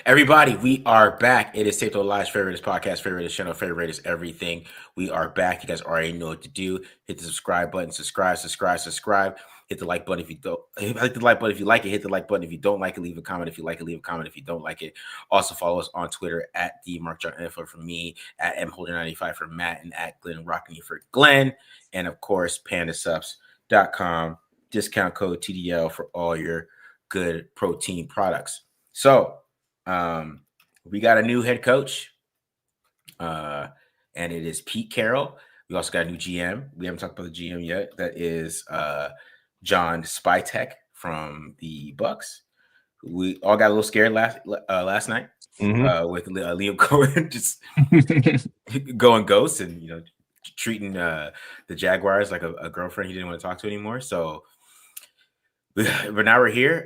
Everybody, we are back. It is Tape to Live's favorite podcast, favorite channel, favorite is everything. We are back. You guys already know what to do. Hit the subscribe button, subscribe. Hit the like button if you don't. Hit the like button if you like it. Hit the like button if you don't like it. Leave a comment if you like it. Leave a comment if you don't like it. Also follow us on Twitter at @DMarkJohnInfo for me, at MHolder95 for Matt, and at Glen Rocking You for Glenn, and of course PandaSups.com. Discount code TDL for all your good protein products. So. We got a new head coach, and it is Pete Carroll. We also got a new GM. We haven't talked about the GM yet. That is John Spytek from the Bucks. We all got a little scared last night with Liam Cohen just going ghost and treating the Jaguars like a girlfriend he didn't want to talk to anymore. So. But now we're here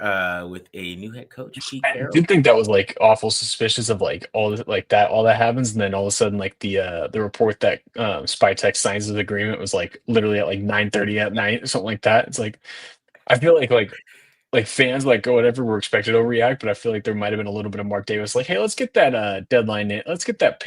with a new head coach, Pete Carroll. I did think that was like awful suspicious of like all that happens, and then all of a sudden like the report that Spytek signs the agreement was like literally at like 9:30 at night or something like that. It's like I feel like fans like or whatever were expected to overreact, but I feel like there might have been a little bit of Mark Davis like, hey, let's get that deadline in, let's get that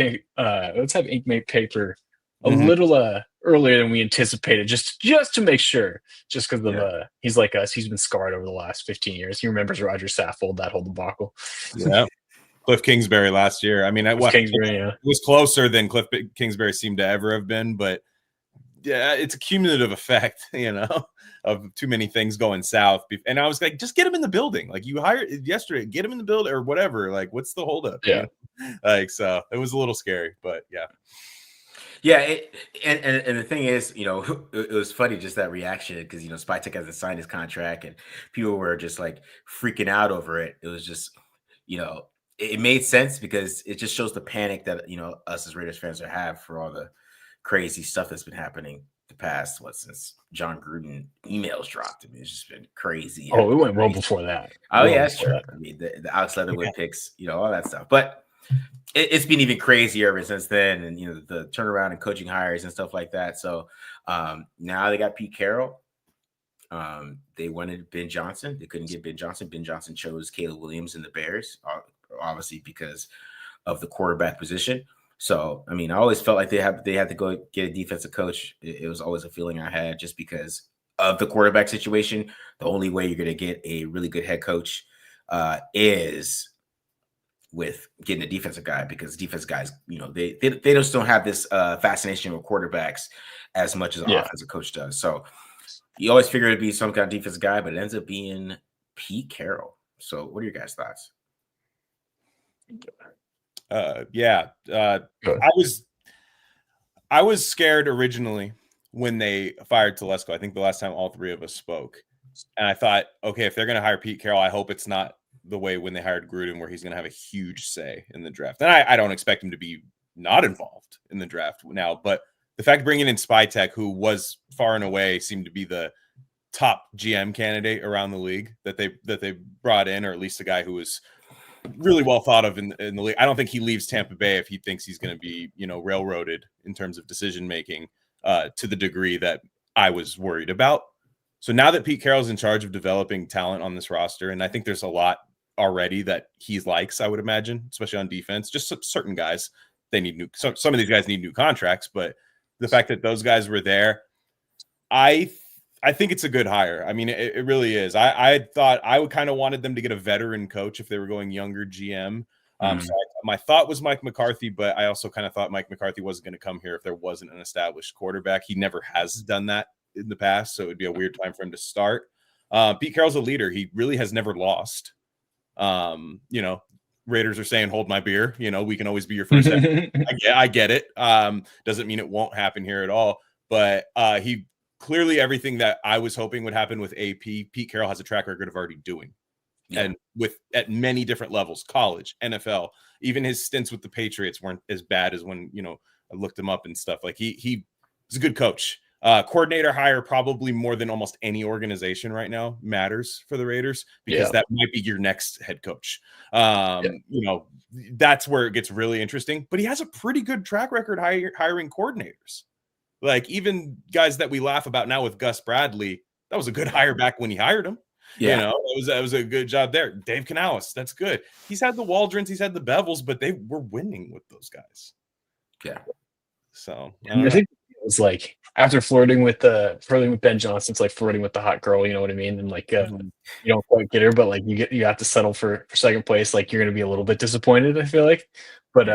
let's have Inkmate paper a little earlier than we anticipated, just to make sure, just because of he's like us, he's been scarred over the last 15 years. He remembers Roger Saffold, that whole debacle. Yeah. Cliff Kingsbury last year. I mean, it was closer than Cliff Kingsbury seemed to ever have been, but yeah, it's a cumulative effect, of too many things going south. And I was like, just get him in the building. Like you hired yesterday, get him in the building or whatever. Like, what's the holdup? Yeah. So it was a little scary, but yeah. Yeah, and the thing is, it was funny just that reaction because Spytek hasn't signed his contract and people were just like freaking out over it. It was just, it made sense because it just shows the panic that us as Raiders fans have for all the crazy stuff that's been happening the past since John Gruden emails dropped. I mean, it's just been crazy. Oh, it went well before that. Oh yeah, that's true. I mean, the Alex Leatherwood picks, all that stuff, but. It's been even crazier ever since then, and the turnaround and coaching hires and stuff like that. So now they got Pete Carroll. They wanted Ben Johnson. They couldn't get Ben Johnson. Ben Johnson chose Caleb Williams and the Bears, obviously because of the quarterback position. So I mean, I always felt like they had to go get a defensive coach. It was always a feeling I had just because of the quarterback situation. The only way you're going to get a really good head coach is with getting a defensive guy, because defensive guys, they just don't have this fascination with quarterbacks as much as an offensive coach does. So you always figure it'd be some kind of defensive guy, but it ends up being Pete Carroll. So what are your guys' thoughts? I was scared originally when they fired Telesco. I think the last time all three of us spoke, and I thought, okay, if they're going to hire Pete Carroll, I hope it's not the way when they hired Gruden, where he's going to have a huge say in the draft. And I don't expect him to be not involved in the draft now, but the fact of bringing in Spytek, who was far and away seemed to be the top GM candidate around the league that they brought in, or at least a guy who was really well thought of in the league. I don't think he leaves Tampa Bay if he thinks he's going to be, railroaded in terms of decision making to the degree that I was worried about. So now that Pete Carroll's in charge of developing talent on this roster, and I think there's a lot already that he likes, I would imagine, especially on defense. Just certain guys, they need some of these guys need new contracts, but the fact that those guys were there, I think it's a good hire. I mean, it really is. I thought I would kind of wanted them to get a veteran coach if they were going younger GM. So my thought was Mike McCarthy, but I also kind of thought Mike McCarthy wasn't going to come here if there wasn't an established quarterback. He never has done that in the past, so it would be a weird time for him to start. Pete Carroll's a leader. He really has never lost. Raiders are saying, hold my beer. We can always be your first. I get it. Doesn't mean it won't happen here at all. But he clearly, everything that I was hoping would happen with AP, Pete Carroll has a track record of already doing. Yeah. And at many different levels, college, NFL, even his stints with the Patriots weren't as bad as when, I looked him up and stuff. Like he was a good coach. Coordinator hire, probably more than almost any organization right now, matters for the Raiders, because that might be your next head coach. That's where it gets really interesting. But he has a pretty good track record hiring coordinators. Like even guys that we laugh about now with Gus Bradley, that was a good hire back when he hired him. Yeah. That was a good job there. Dave Canales, that's good. He's had the Waldrons, he's had the Bevels, but they were winning with those guys. Yeah. So I think it was like after flirting with Ben Johnson, it's like flirting with the hot girl, you know what I mean? And like you don't quite get her, but like you have to settle for second place. Like you're gonna be a little bit disappointed, I feel like. But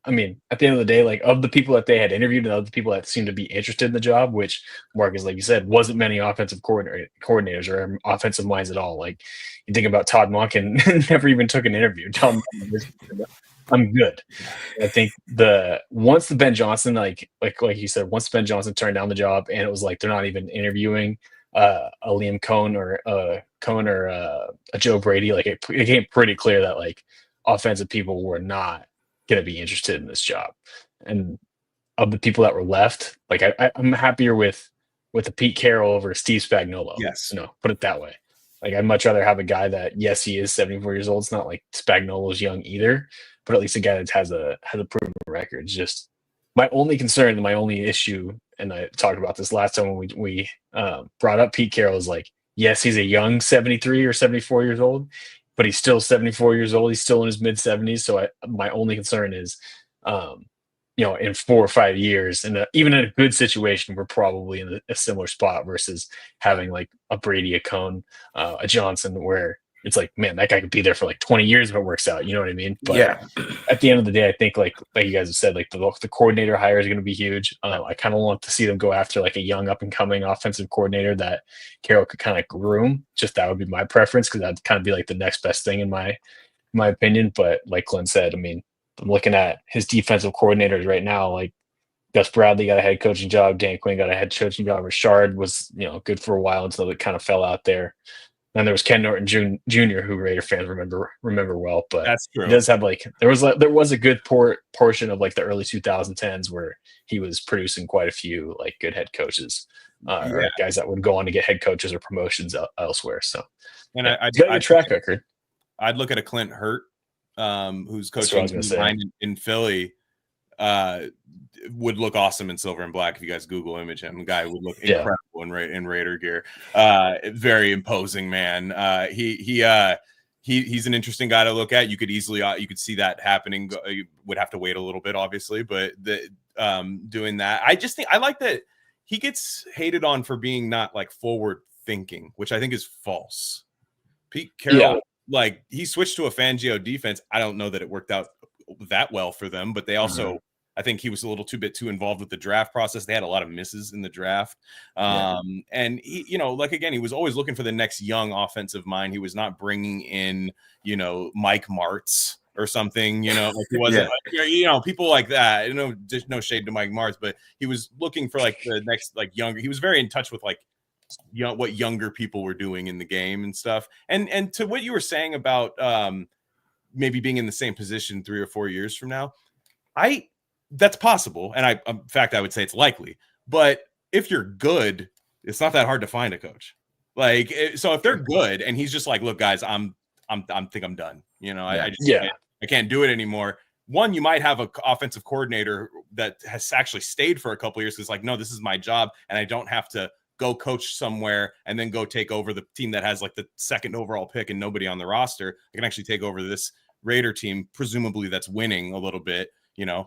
I mean, at the end of the day, like of the people that they had interviewed and of the people that seemed to be interested in the job, which Marcus, like you said, wasn't many offensive coordinators or offensive minds at all. Like you think about Todd Monken, never even took an interview. I'm good. I think once the Ben Johnson, like you said, once Ben Johnson turned down the job and it was like they're not even interviewing a Liam Cohn or a Joe Brady, like it became pretty clear that like offensive people were not going to be interested in this job. And of the people that were left, like I'm happier with the Pete Carroll over Steve Spagnuolo. Yes. Put it that way. Like I'd much rather have a guy that, yes, he is 74 years old. It's not like Spagnuolo's young either, but at least a guy that has a proven record. It's just my only concern and my only issue, and I talked about this last time when we brought up Pete Carroll, is like, yes, he's a young 73 or 74 years old, but he's still 74 years old. He's still in his mid 70s. So my only concern is, in 4 or 5 years, and even in a good situation, we're probably in a similar spot versus having like a Brady, a Cohn, a Johnson, where it's like, man, that guy could be there for like 20 years if it works out. You know what I mean? But yeah. At the end of the day, I think like you guys have said, like the coordinator hire is going to be huge. I kind of want to see them go after like a young up and coming offensive coordinator that Carroll could kind of groom. Just that would be my preference, because that'd kind of be like the next best thing in my opinion. But like Glenn said, I mean, I'm looking at his defensive coordinators right now. Like Gus Bradley got a head coaching job. Dan Quinn got a head coaching job. Richard was, good for a while until it kind of fell out there. And there was Ken Norton Jr., who Raider fans remember well. But that's true. He does have like there was a good portion of like the early 2010s where he was producing quite a few like good head coaches, or guys that would go on to get head coaches or promotions elsewhere. So, and he's got a good track record. I'd look at a Clint Hurt, who's coaching in Philly, would look awesome in silver and black. If you guys Google image him, the guy would look incredible in Raider gear. Very imposing man. He's an interesting guy to look at. You could see that happening. You would have to wait a little bit, obviously, but doing that, I just think I like that he gets hated on for being not like forward thinking, which I think is false. Pete Carroll, like he switched to a Fangio defense. I don't know that it worked out that well for them, but they also, I think he was a little bit too involved with the draft process. They had a lot of misses in the draft. And he, like, again, he was always looking for the next young offensive mind. He was not bringing in, Mike Martz or something, like he wasn't, people like that, no shade to Mike Martz, but he was looking for like the next, like younger, he was very in touch with like, what younger people were doing in the game and stuff. And to what you were saying about maybe being in the same position 3 or 4 years from now, that's possible. And in fact, I would say it's likely, but if you're good, it's not that hard to find a coach. Like, so if they're good and he's just like, look, guys, I think I'm done. I can't do it anymore. One, you might have an offensive coordinator that has actually stayed for a couple of years. Cause like, no, this is my job. And I don't have to go coach somewhere and then go take over the team that has like the second overall pick and nobody on the roster. I can actually take over this Raider team, presumably that's winning a little bit.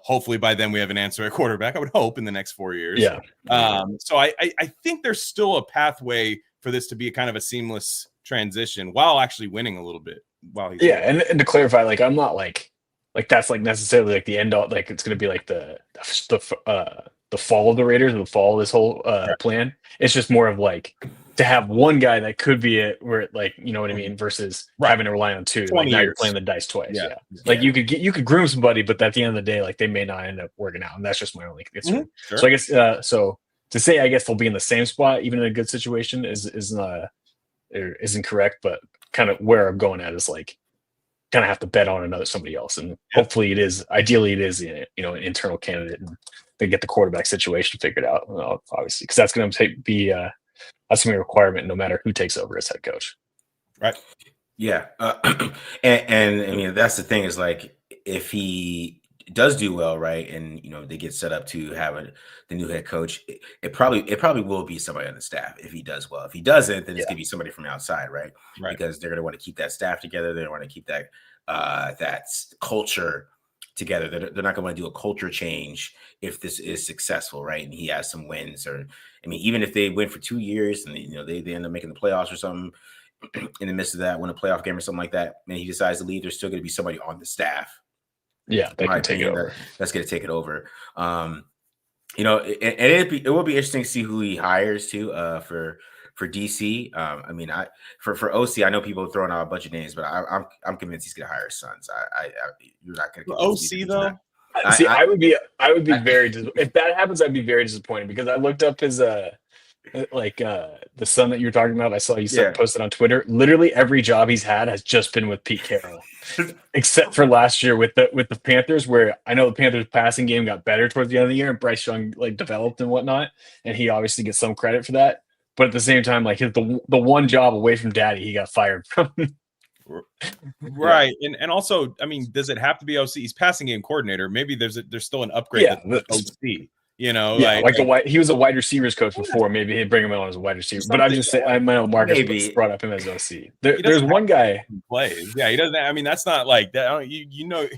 Hopefully by then we have an answer at quarterback. I would hope in the next 4 years. Yeah. So I think there's still a pathway for this to be a kind of a seamless transition while actually winning a little bit. While he's and to clarify, like I'm not like that's like necessarily like the end all. Like it's going to be like the fall of the Raiders, the fall of this whole plan. It's just more of like to have one guy that could be it, where like you know what I mean, versus having to rely on two. Like now you're playing the dice twice. Yeah. Like you could groom somebody, but at the end of the day, like they may not end up working out, and that's just my only concern. Sure. So I guess so to say I guess they'll be in the same spot even in a good situation isn't correct, but kind of where I'm going at is like kind of have to bet on somebody else, and hopefully ideally it is an internal candidate, and they get the quarterback situation figured out, obviously, because that's going to be that's going to be a requirement no matter who takes over as head coach. Right. Yeah. And I mean, that's the thing is like, if he does do well, right, and they get set up to have the new head coach, it probably will be somebody on the staff if he does well. If he doesn't, then it's Yeah. gonna be somebody from outside, right? Right. Because they're gonna want to keep that staff together. They want to keep that culture together. They're not gonna want to do a culture change if this is successful, right? And he has some wins, or I mean, even if they win for 2 years and they end up making the playoffs or something in the midst of that, win a playoff game or something like that, and he decides to leave, there's still going to be somebody on the staff. Yeah, they can take it over. That's going to take it over. It will be interesting to see who he hires too for DC. I mean, for OC, I know people are throwing out a bunch of names, but I'm convinced he's going to hire his sons. You're not going to OC though. See, I would be very if that happens, I'd be very disappointed because I looked up his the son that you were talking about. I saw you posted on Twitter. Literally every job he's had has just been with Pete Carroll, except for last year with the Panthers, where I know the Panthers passing game got better towards the end of the year, and Bryce Young developed and whatnot, and he obviously gets some credit for that. But at the same time, the one job away from Daddy, he got fired from. Right. And also, I mean, does it have to be OC? He's passing game coordinator. Maybe there's still an upgrade that's OC. He was a wide receivers coach before. Maybe he'd bring him on as a wide receiver. But I'm just saying, I know Marcus brought up him as OC. There's one guy who plays. Yeah, he doesn't. I mean, that's not like that. You don't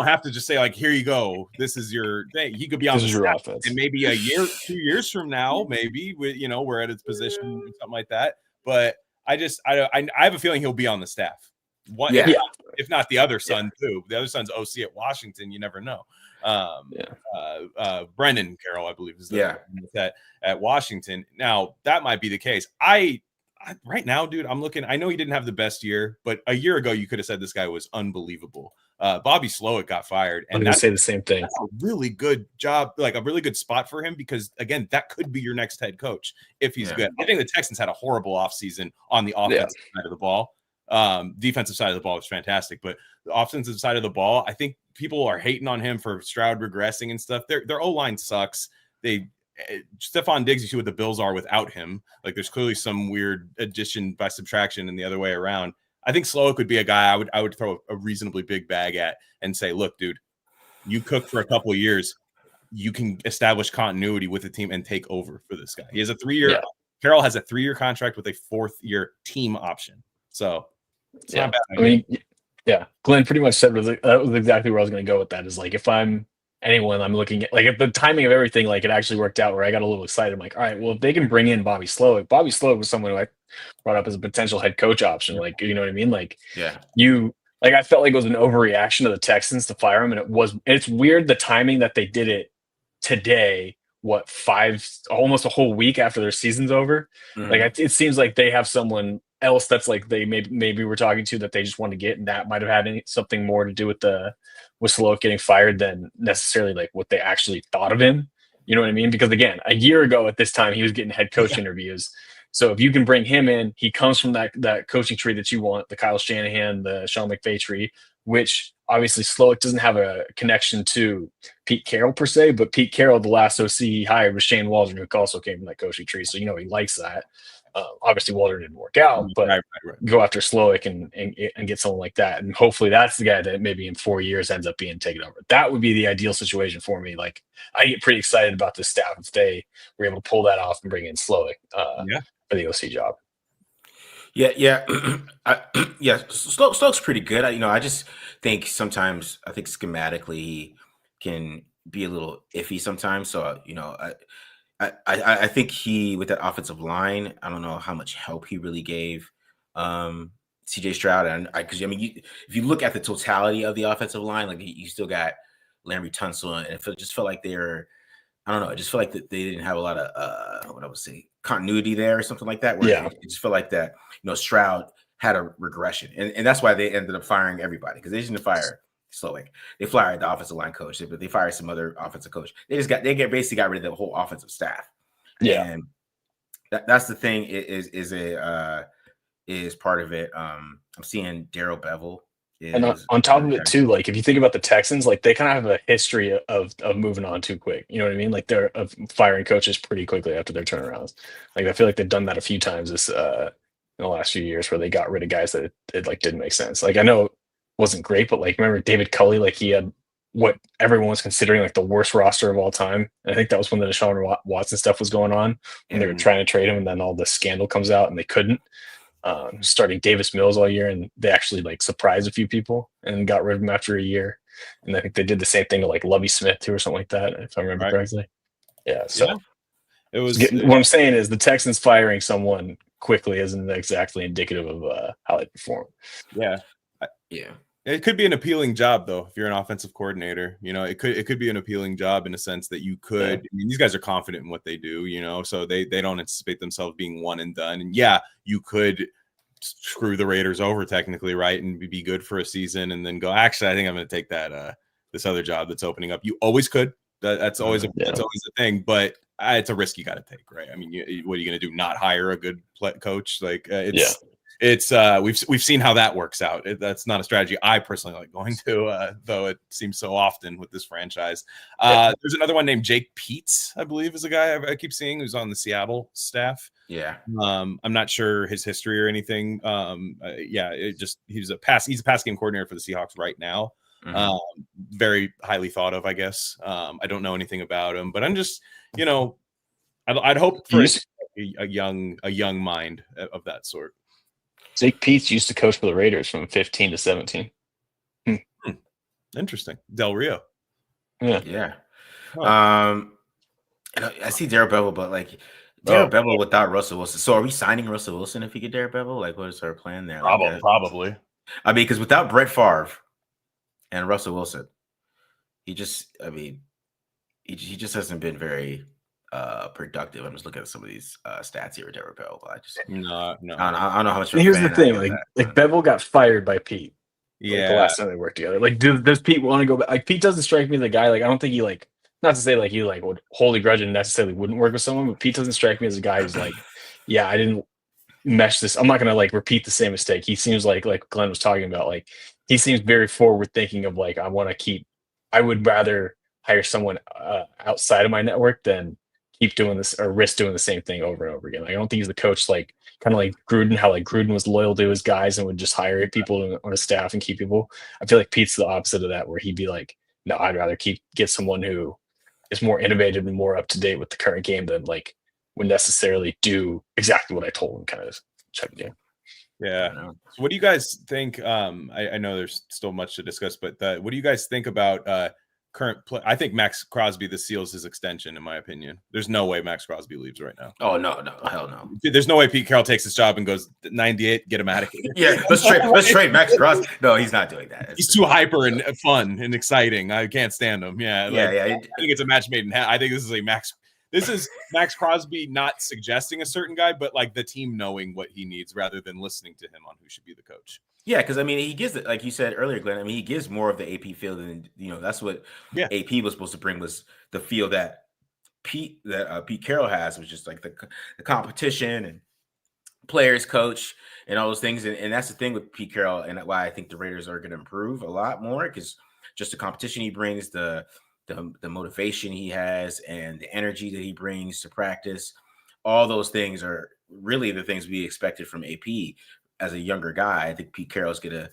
have to just say here you go. This is your thing. He could be on your offense, and maybe a year, 2 years from now, maybe we're at its position or something like that. But I have a feeling he'll be on the staff. If not the other son too. The other son's OC at Washington. You never know. Brendan Carroll, I believe, is at Washington. Now that might be the case. I right now, dude, I'm looking. I know he didn't have the best year, but a year ago you could have said this guy was unbelievable. Bobby Slowick got fired, and I'm gonna say the same thing. That's a really good job, a really good spot for him, because again, that could be your next head coach if he's good. I think the Texans had a horrible offseason on the offensive side of the ball. Defensive side of the ball was fantastic, but the offensive side of the ball, I think people are hating on him for Stroud regressing and stuff. Their O-line sucks. Stephon Diggs, you see what the Bills are without him. There's clearly some weird addition by subtraction and the other way around. I think Slowick would be a guy I would throw a reasonably big bag at and say, look, dude, you cook for a couple of years, you can establish continuity with the team and take over for this guy. He has a 3-year. Carroll has a 3-year contract with a 4th-year team option. So it's not bad. I mean, Glenn pretty much said that was exactly where I was going to go with that. Is if I'm anyone, I'm looking at if the timing of everything, it actually worked out where I got a little excited. I'm like, all right, well, if they can bring in Bobby Slowick. Bobby Slowick was someone who I brought up as a potential head coach option. You know what I mean? I felt like it was an overreaction to the Texans to fire him, and it was. It's weird the timing that they did it today. Almost a whole week after their season's over. Mm-hmm. It seems like they have someone else that's they maybe we're talking to that they just want to get, and that might have had something more to do with Slowick getting fired than necessarily what they actually thought of him. You know what I mean? Because again, a year ago at this time, he was getting head coach interviews. So if you can bring him in, he comes from that coaching tree that you want, the Kyle Shanahan, the Sean McVay tree, which obviously Slowick doesn't have a connection to Pete Carroll per se, but Pete Carroll, the last OC he hired was Shane Waldron, who also came from that coaching tree. So, he likes that. Obviously Waldron didn't work out, but right. Go after Slowick and get someone like that. And hopefully that's the guy that maybe in 4 years ends up being taken over. That would be the ideal situation for me. I get pretty excited about this staff if they were able to pull that off and bring in Slowick for the OC job. Yeah. Slowick's pretty good. I just think sometimes, schematically he can be a little iffy sometimes. So, I think he, with that offensive line, I don't know how much help he really gave CJ Stroud. And if you look at the totality of the offensive line, you still got Larry Tunsil, and it just felt like I don't know. I just feel like that they didn't have a lot of what I would say continuity there or something like that. Where it just felt like that, Stroud had a regression, and that's why they ended up firing everybody, because they didn't fire Slowick. They fired the offensive line coach, but they fired some other offensive coach. They basically got rid of the whole offensive staff. Yeah, and that's the thing. Is part of it. I'm seeing Darrell Bevel. And on top of it too, if you think about the Texans, they kind of have a history of moving on too quick. You know what I mean? They're of firing coaches pretty quickly after their turnarounds. I feel like they've done that a few times in the last few years, where they got rid of guys that it didn't make sense. I know wasn't great, but like remember David Culley, like he had what everyone was considering like the worst roster of all time. And I think that was when the Deshaun Watson stuff was going on when they were trying to trade him, and then all the scandal comes out and they couldn't. Starting Davis Mills all year, and they actually like surprised a few people and got rid of him after a year. And I think they did the same thing to like Lovie Smith too, or something like that, if I remember correctly. Yeah. So it was. What I'm saying is the Texans firing someone quickly isn't exactly indicative of how they perform. Yeah. Yeah. It could be an appealing job, though, if you're an offensive coordinator. You know, it could be an appealing job in a sense that you could. I mean, these guys are confident in what they do, you know, so they don't anticipate themselves being one and done. And yeah, you could screw the Raiders over technically, right, and be good for a season, and then go. Actually, I think I'm going to take that this other job that's opening up. You always could. That's always that's always a thing, but it's a risk you got to take, right? I mean, what are you going to do? Not hire a good coach? Like it's we've seen how that works out. That's not a strategy I personally like going to, though it seems so often with this franchise. There's another one named Jake Peets, I believe, is a guy I keep seeing who's on the Seattle staff. Yeah. I'm not sure his history or anything. He's a pass game coordinator for the Seahawks right now. Very highly thought of, I guess. I don't know anything about him, but I'm just, you know, I'd hope for a young mind of that sort. Jake Peets used to coach for the Raiders from 15 to 17. Interesting. Del Rio. Yeah. I see Darrell Bevel, but like Darrell Bevel without Russell Wilson. So are we signing Russell Wilson if we get Darrell Bevel? Like, what is our plan there? Probably. I mean, because without Brett Favre and Russell Wilson, he just hasn't been very productive. I'm just looking at some of these stats here with Darrell Bevel. I just no. I don't know how much. Here's the thing: like Bevel got fired by Pete. Yeah, like, the last time they worked together. Like, does Pete want to go back? Like, Pete doesn't strike me as the guy. Like, I don't think he like. Not to say like he like would hold a grudge and necessarily wouldn't work with someone, but Pete doesn't strike me as a guy who's like, yeah, I didn't mesh this. I'm not gonna like repeat the same mistake. He seems like Glenn was talking about. Like, he seems very forward thinking of like, I would rather hire someone outside of my network than keep doing this or risk doing the same thing over and over again. Like, I don't think he's the coach like kind of like Gruden, how like Gruden was loyal to his guys and would just hire people on his staff and keep people. I feel like Pete's the opposite of that, where he'd be like, no, I'd rather get someone who is more innovative and more up to date with the current game than like would necessarily do exactly what I told him, kind of check it in. Yeah. So what do you guys think? I know there's still much to discuss, but what do you guys think about current play? I think Max Crosby seals his extension, in my opinion. There's no way Max Crosby leaves right now. Oh no, hell no. There's no way Pete Carroll takes his job and goes 98, get him out of here. Yeah, let's trade Max Crosby. No, he's not doing that. He's too hyper and fun and exciting. I can't stand him. Yeah. I think it's a match made in hell. I think this is Max Crosby not suggesting a certain guy, but like the team knowing what he needs rather than listening to him on who should be the coach. Yeah, because I mean, he gives it, like you said earlier, Glenn. I mean, he gives more of the AP feel than, you know, that's what AP was supposed to bring, was the feel that Pete Carroll has, which is like the competition and players coach and all those things. And that's the thing with Pete Carroll, and why I think the Raiders are going to improve a lot more, because just the competition he brings, the motivation he has, and the energy that he brings to practice. All those things are really the things we expected from AP. As a younger guy, I think Pete Carroll's going to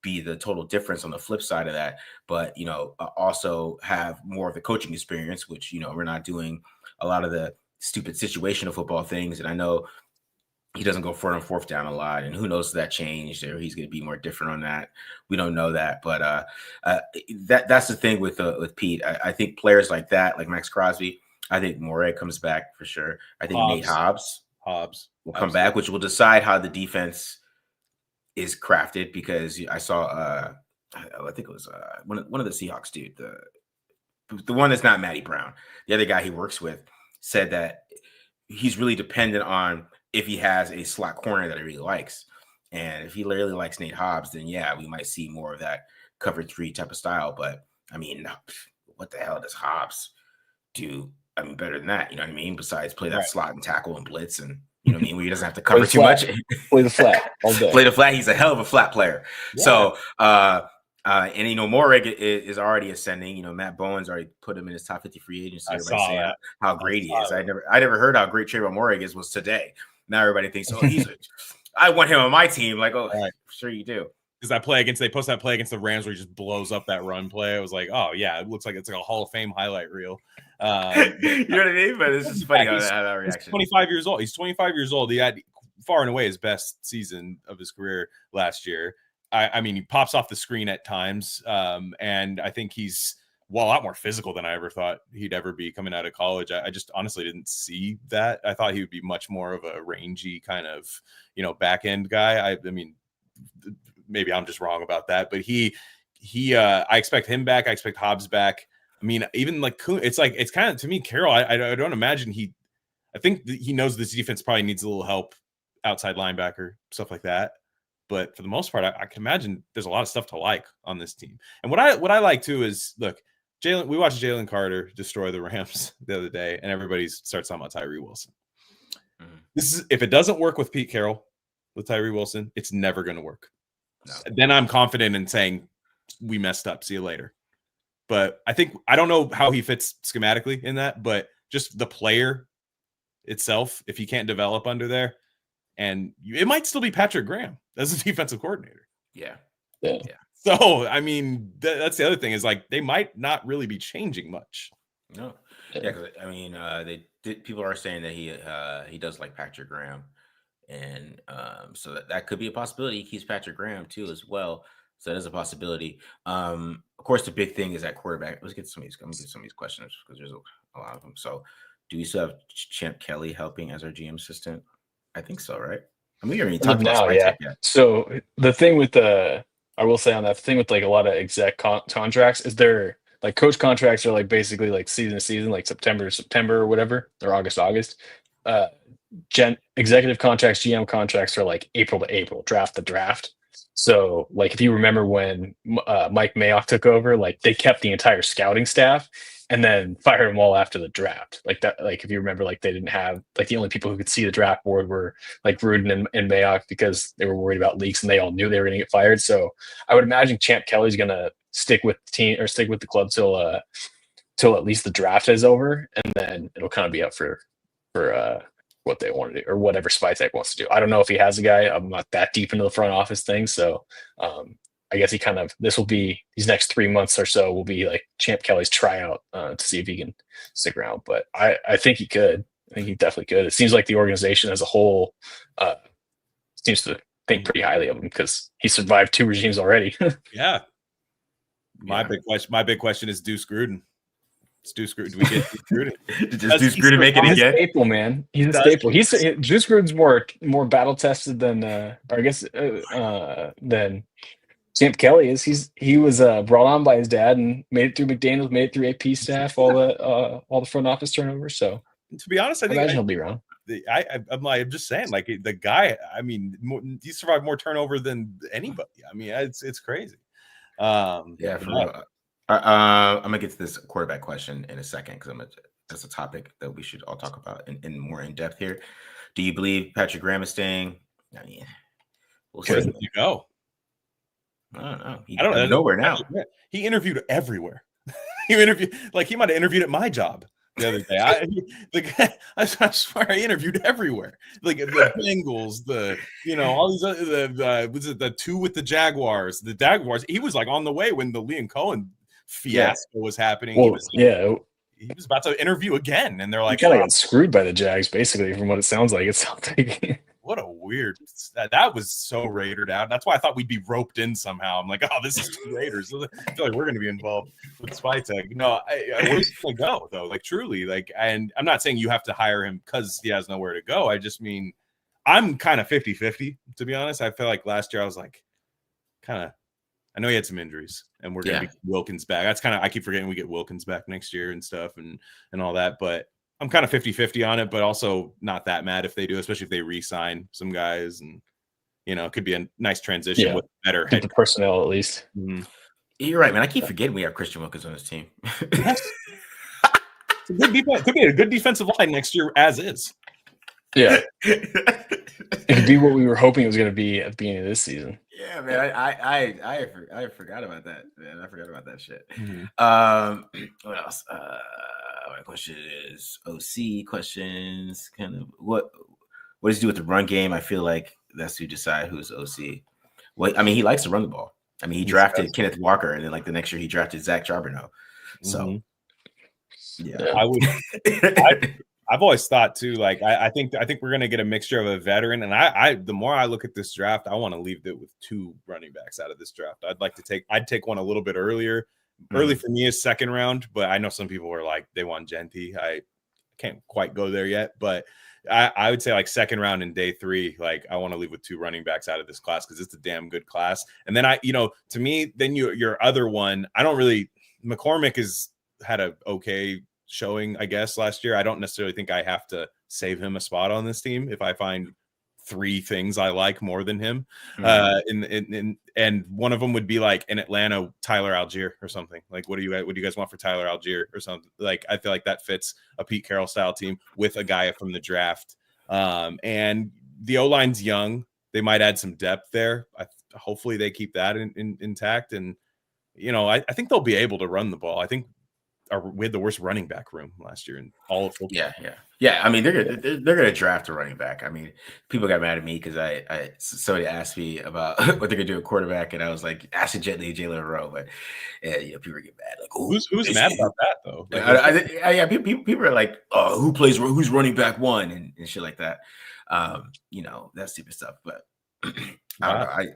be the total difference on the flip side of that. But, you know, also have more of the coaching experience, which, you know, we're not doing a lot of the stupid situational football things. And I know he doesn't go for it on fourth down a lot. And who knows if that changed, or he's going to be more different on that. We don't know that. But that's the thing with Pete. I think players like that, like Max Crosby, I think Moray comes back for sure. I think Nate Hobbs will come back, which will decide how the defense is crafted, because I saw I think it was one of the Seahawks dude, the one that's not Matty Brown, the other guy he works with, said that he's really dependent on if he has a slot corner that he really likes. And if he really likes Nate Hobbs, then yeah, we might see more of that cover 3 type of style. But I mean, what the hell does Hobbs do? I mean, better than that, you know what I mean? Besides play that slot and tackle and blitz, and you know what I mean, where he doesn't have to cover too much. Play the flat all day. Play the flat. He's a hell of a flat player. Yeah. So, and you know, Morig is already ascending. You know, Matt Bowen's already put him in his top 50 free agency. Everybody saying how great he is. I never heard how great Trayvon Morig was today. Now everybody thinks, oh, I want him on my team. Like, oh, right. Sure you do. because they post that play against the Rams where he just blows up that run play. I was like, oh yeah, it looks like it's like a Hall of Fame highlight reel. You know what I mean? But it's just funny how that reaction. He's 25 years old. He's 25 years old. He had far and away his best season of his career last year. I mean, he pops off the screen at times, and I think he's a lot more physical than I ever thought he'd ever be coming out of college. I just honestly didn't see that. I thought he would be much more of a rangy kind of, back end guy. I mean, maybe I'm just wrong about that, but I expect him back. I expect Hobbs back. I mean, even like it's kind of, to me, Carroll, I don't imagine I think he knows this defense probably needs a little help, outside linebacker, stuff like that. But for the most part, I can imagine there's a lot of stuff to like on this team. And what I like too is, look, we watched Jalen Carter destroy the Rams the other day, and everybody starts talking about Tyree Wilson. Mm-hmm. If it doesn't work with Pete Carroll, with Tyree Wilson, it's never going to work. No. Then I'm confident in saying we messed up. See you later. But I don't know how he fits schematically in that, but just the player itself, if he can't develop under there, and it might still be Patrick Graham as a defensive coordinator. Yeah. So, I mean, that's the other thing is like they might not really be changing much. No. Yeah, because I mean, people are saying that he does like Patrick Graham, and so that could be a possibility. He keeps Patrick Graham too as well, so that is a possibility. Of course, the big thing is at quarterback. Let's get some of these questions because there's a lot of them. So, do we still have Champ Kelly helping as our GM assistant? I think so, right? I mean, we already talked about Spytek yet. So the thing with I will say on that thing with like a lot of exec contracts is they're like coach contracts are like basically like season to season, like September to September or whatever, or August. Executive contracts, GM contracts are like April to April, draft to draft. So like if you remember when Mike Mayock took over, like they kept the entire scouting staff and then fired them all after the draft. Like that, like if you remember, like they didn't have like the only people who could see the draft board were like Gruden and Mayock because they were worried about leaks and they all knew they were going to get fired. So I would imagine Champ Kelly's going to stick with the team or stick with the club till at least the draft is over, and then it'll kind of be up for what they want to do or whatever Spytek wants to do. I don't know if he has a guy. I'm not that deep into the front office thing, so I guess these next 3 months or so will be like Champ Kelly's tryout to see if he can stick around. But I think he could. I think he definitely could. It seems like the organization as a whole seems to think pretty highly of him because he survived 2 regimes already. Yeah. My big question is Deuce Gruden. It's Deuce Gruden. Do we get Deuce Gruden? Does Deuce Gruden make it again? He's a staple, man. He's a staple. Deuce Gruden's more battle tested than than Champ Kelly is. He was brought on by his dad and made it through McDaniels, made it through AP staff, all the front office turnovers. So to be honest, I think imagine he'll be around. I'm just saying, like the guy. I mean, he survived more turnover than anybody. I mean, it's crazy. I'm gonna get to this quarterback question in a second because that's a topic that we should all talk about in more in depth here. Do you believe Patrick Graham is staying? I mean, where did you go? I don't know. I don't know. Nowhere now. He interviewed everywhere. He might have interviewed at my job the other day. I swear I interviewed everywhere. Like the Bengals, all these other, was it the 2 with the Jaguars? The Jaguars. He was like on the way when the Liam Cohen fiasco was happening. Well, he was about to interview again, and they're like, kind of got screwed by the Jags, basically, from what it sounds like. It sounds like. What a weird that was so Raidered out. That's why I thought we'd be roped in somehow. I'm like, oh, this is 2 Raiders. I feel like we're going to be involved with Spytek. No, where's he going to go though? Like truly, like, and I'm not saying you have to hire him because he has nowhere to go. I just mean I'm kind of 50-50 to be honest. I feel like last year I was like, I know he had some injuries, and we're going to be Wilkins back. That's I keep forgetting we get Wilkins back next year and stuff and all that, but. I'm kind of 50-50 on it, but also not that mad if they do, especially if they re-sign some guys and, it could be a nice transition with better head personnel at least. Mm-hmm. You're right, man. I keep forgetting we have Christian Wilkins on this team. Yes. It could be a good defensive line next year as is. Yeah. It could be what we were hoping it was going to be at the beginning of this season. Yeah, man. I forgot about that, man. I forgot about that shit. Mm-hmm. What else? My question is OC questions. Kind of what does he do with the run game? I feel like that's to decide who's OC. Well, I mean, he likes to run the ball. I mean, he He drafted does. Kenneth Walker, and then like the next year he drafted Zach Charbonneau. So, Mhm. yeah. I would. I've always thought too. Like I think we're gonna get a mixture of a veteran, and I the more I look at this draft, I want to leave it with 2 running backs out of this draft. I'd take one a little bit earlier. Early for me is second round, but I know some people are like they want Genty. I can't quite go there yet, but I would say like second round in day 3. Like I want to leave with 2 running backs out of this class because it's a damn good class. And then to me, then your other one, I don't really. McCormick has had a okay showing, I guess, last year. I don't necessarily think I have to save him a spot on this team if I find 3 things I like more than him. And one of them would be like in Atlanta, Tyler Algier or something. Like, what do you guys want for Tyler Algier or something? Like, I feel like that fits a Pete Carroll style team with a guy from the draft. And the O-line's young. They might add some depth there. Hopefully they keep that intact. And, I think they'll be able to run the ball. I think we had the worst running back room last year in all of football. Yeah. I mean, they're gonna draft a running back. I mean, people got mad at me because somebody asked me about what they're gonna do at quarterback, and I was like, Ashton Jetley, Jalen Rowe, but people get mad. Like, who's mad about that though? Like, people are like, oh, who's running back 1 and shit like that. That stupid stuff, but. I don't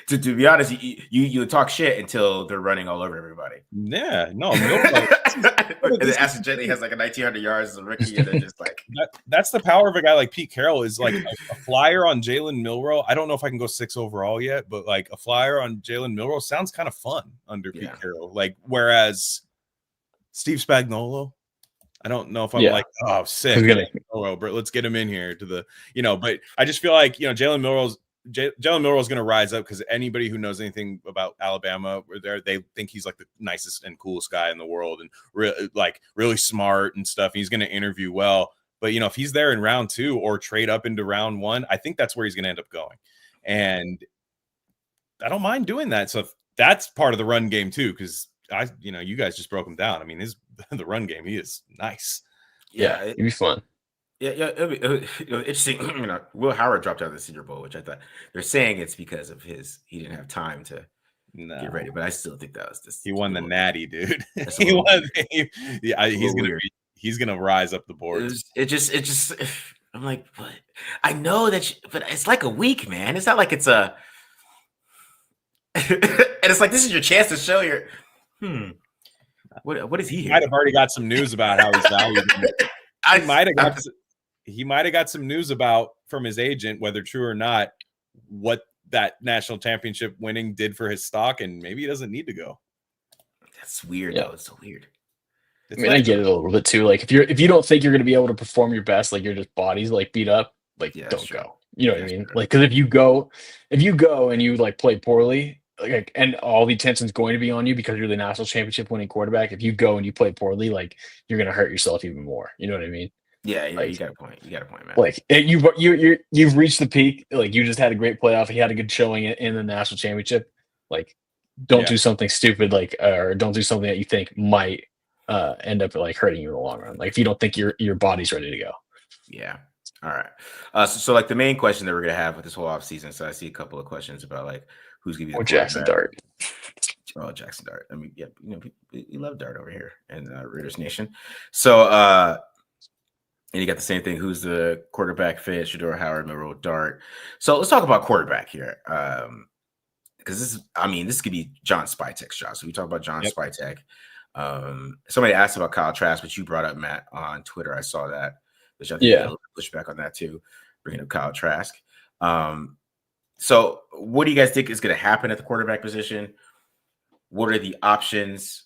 know. To be honest, you talk shit until they're running all over everybody. Yeah, no. And then Ashton Jetley has like a 1,900 yards as a rookie, and they're just like that's the power of a guy like Pete Carroll is like a flyer on Jalen Milroe. I don't know if I can go 6 overall yet, but like a flyer on Jalen Milroe sounds kind of fun under Pete Carroll. Like whereas Steve Spagnuolo, I don't know if I'm like, oh, sick. Let's get him in here to the, but I just feel like, Jalen Milroe is going to rise up because anybody who knows anything about Alabama, they think he's like the nicest and coolest guy in the world and really smart and stuff. He's going to interview well. But, if he's there in round 2 or trade up into round 1, I think that's where he's going to end up going. And I don't mind doing that. So that's part of the run game too, because you guys just broke him down. I mean, the run game, he is nice. Yeah, it'd be fun. Yeah, it'll be interesting. Will Howard dropped out of the Senior Bowl, which I thought they're saying it's because of he didn't have time to get ready. But I still think that was just he won the Natty, dude. He's gonna rise up the boards. It just I'm like, what? I know that, but it's like a week, man. It's not like it's a, and it's like this is your chance to show your. What is he? He might have already got some news about how he's valued. He might have got some news about from his agent, whether true or not, what that national championship winning did for his stock, and maybe he doesn't need to go. That's weird, though. It's so weird. I get it a little bit too. Like if you don't think you're going to be able to perform your best, like your just body's like beat up, like don't go. You know what I mean? Like because if you go and you like play poorly. Like and all the attention's going to be on you because you're the national championship winning quarterback. If you go and you play poorly, like you're going to hurt yourself even more. You know what I mean? Yeah, like, you got a point. You got a point, man. Like you've reached the peak. Like you just had a great playoff. He had a good showing in the national championship. Like don't do something stupid or don't do something that you think might end up like hurting you in the long run. Like if you don't think your body's ready to go. Yeah. All right. So like the main question that we're gonna have with this whole offseason. So I see a couple of questions about like who's gonna be the Jackson Dart. Oh, Jackson Dart. I mean, yeah, we love Dart over here in Raiders Nation. So and you got the same thing. Who's the quarterback fit? Shedeur, Howard, Milroe, Dart. So let's talk about quarterback here. Because this could be John Spytek's job. So we talk about John Spytek. Somebody asked about Kyle Trask, but you brought up Matt on Twitter. I saw that. Which I think you got a little pushback on that too, bringing up Kyle Trask. So what do you guys think is going to happen at the quarterback position? What are the options?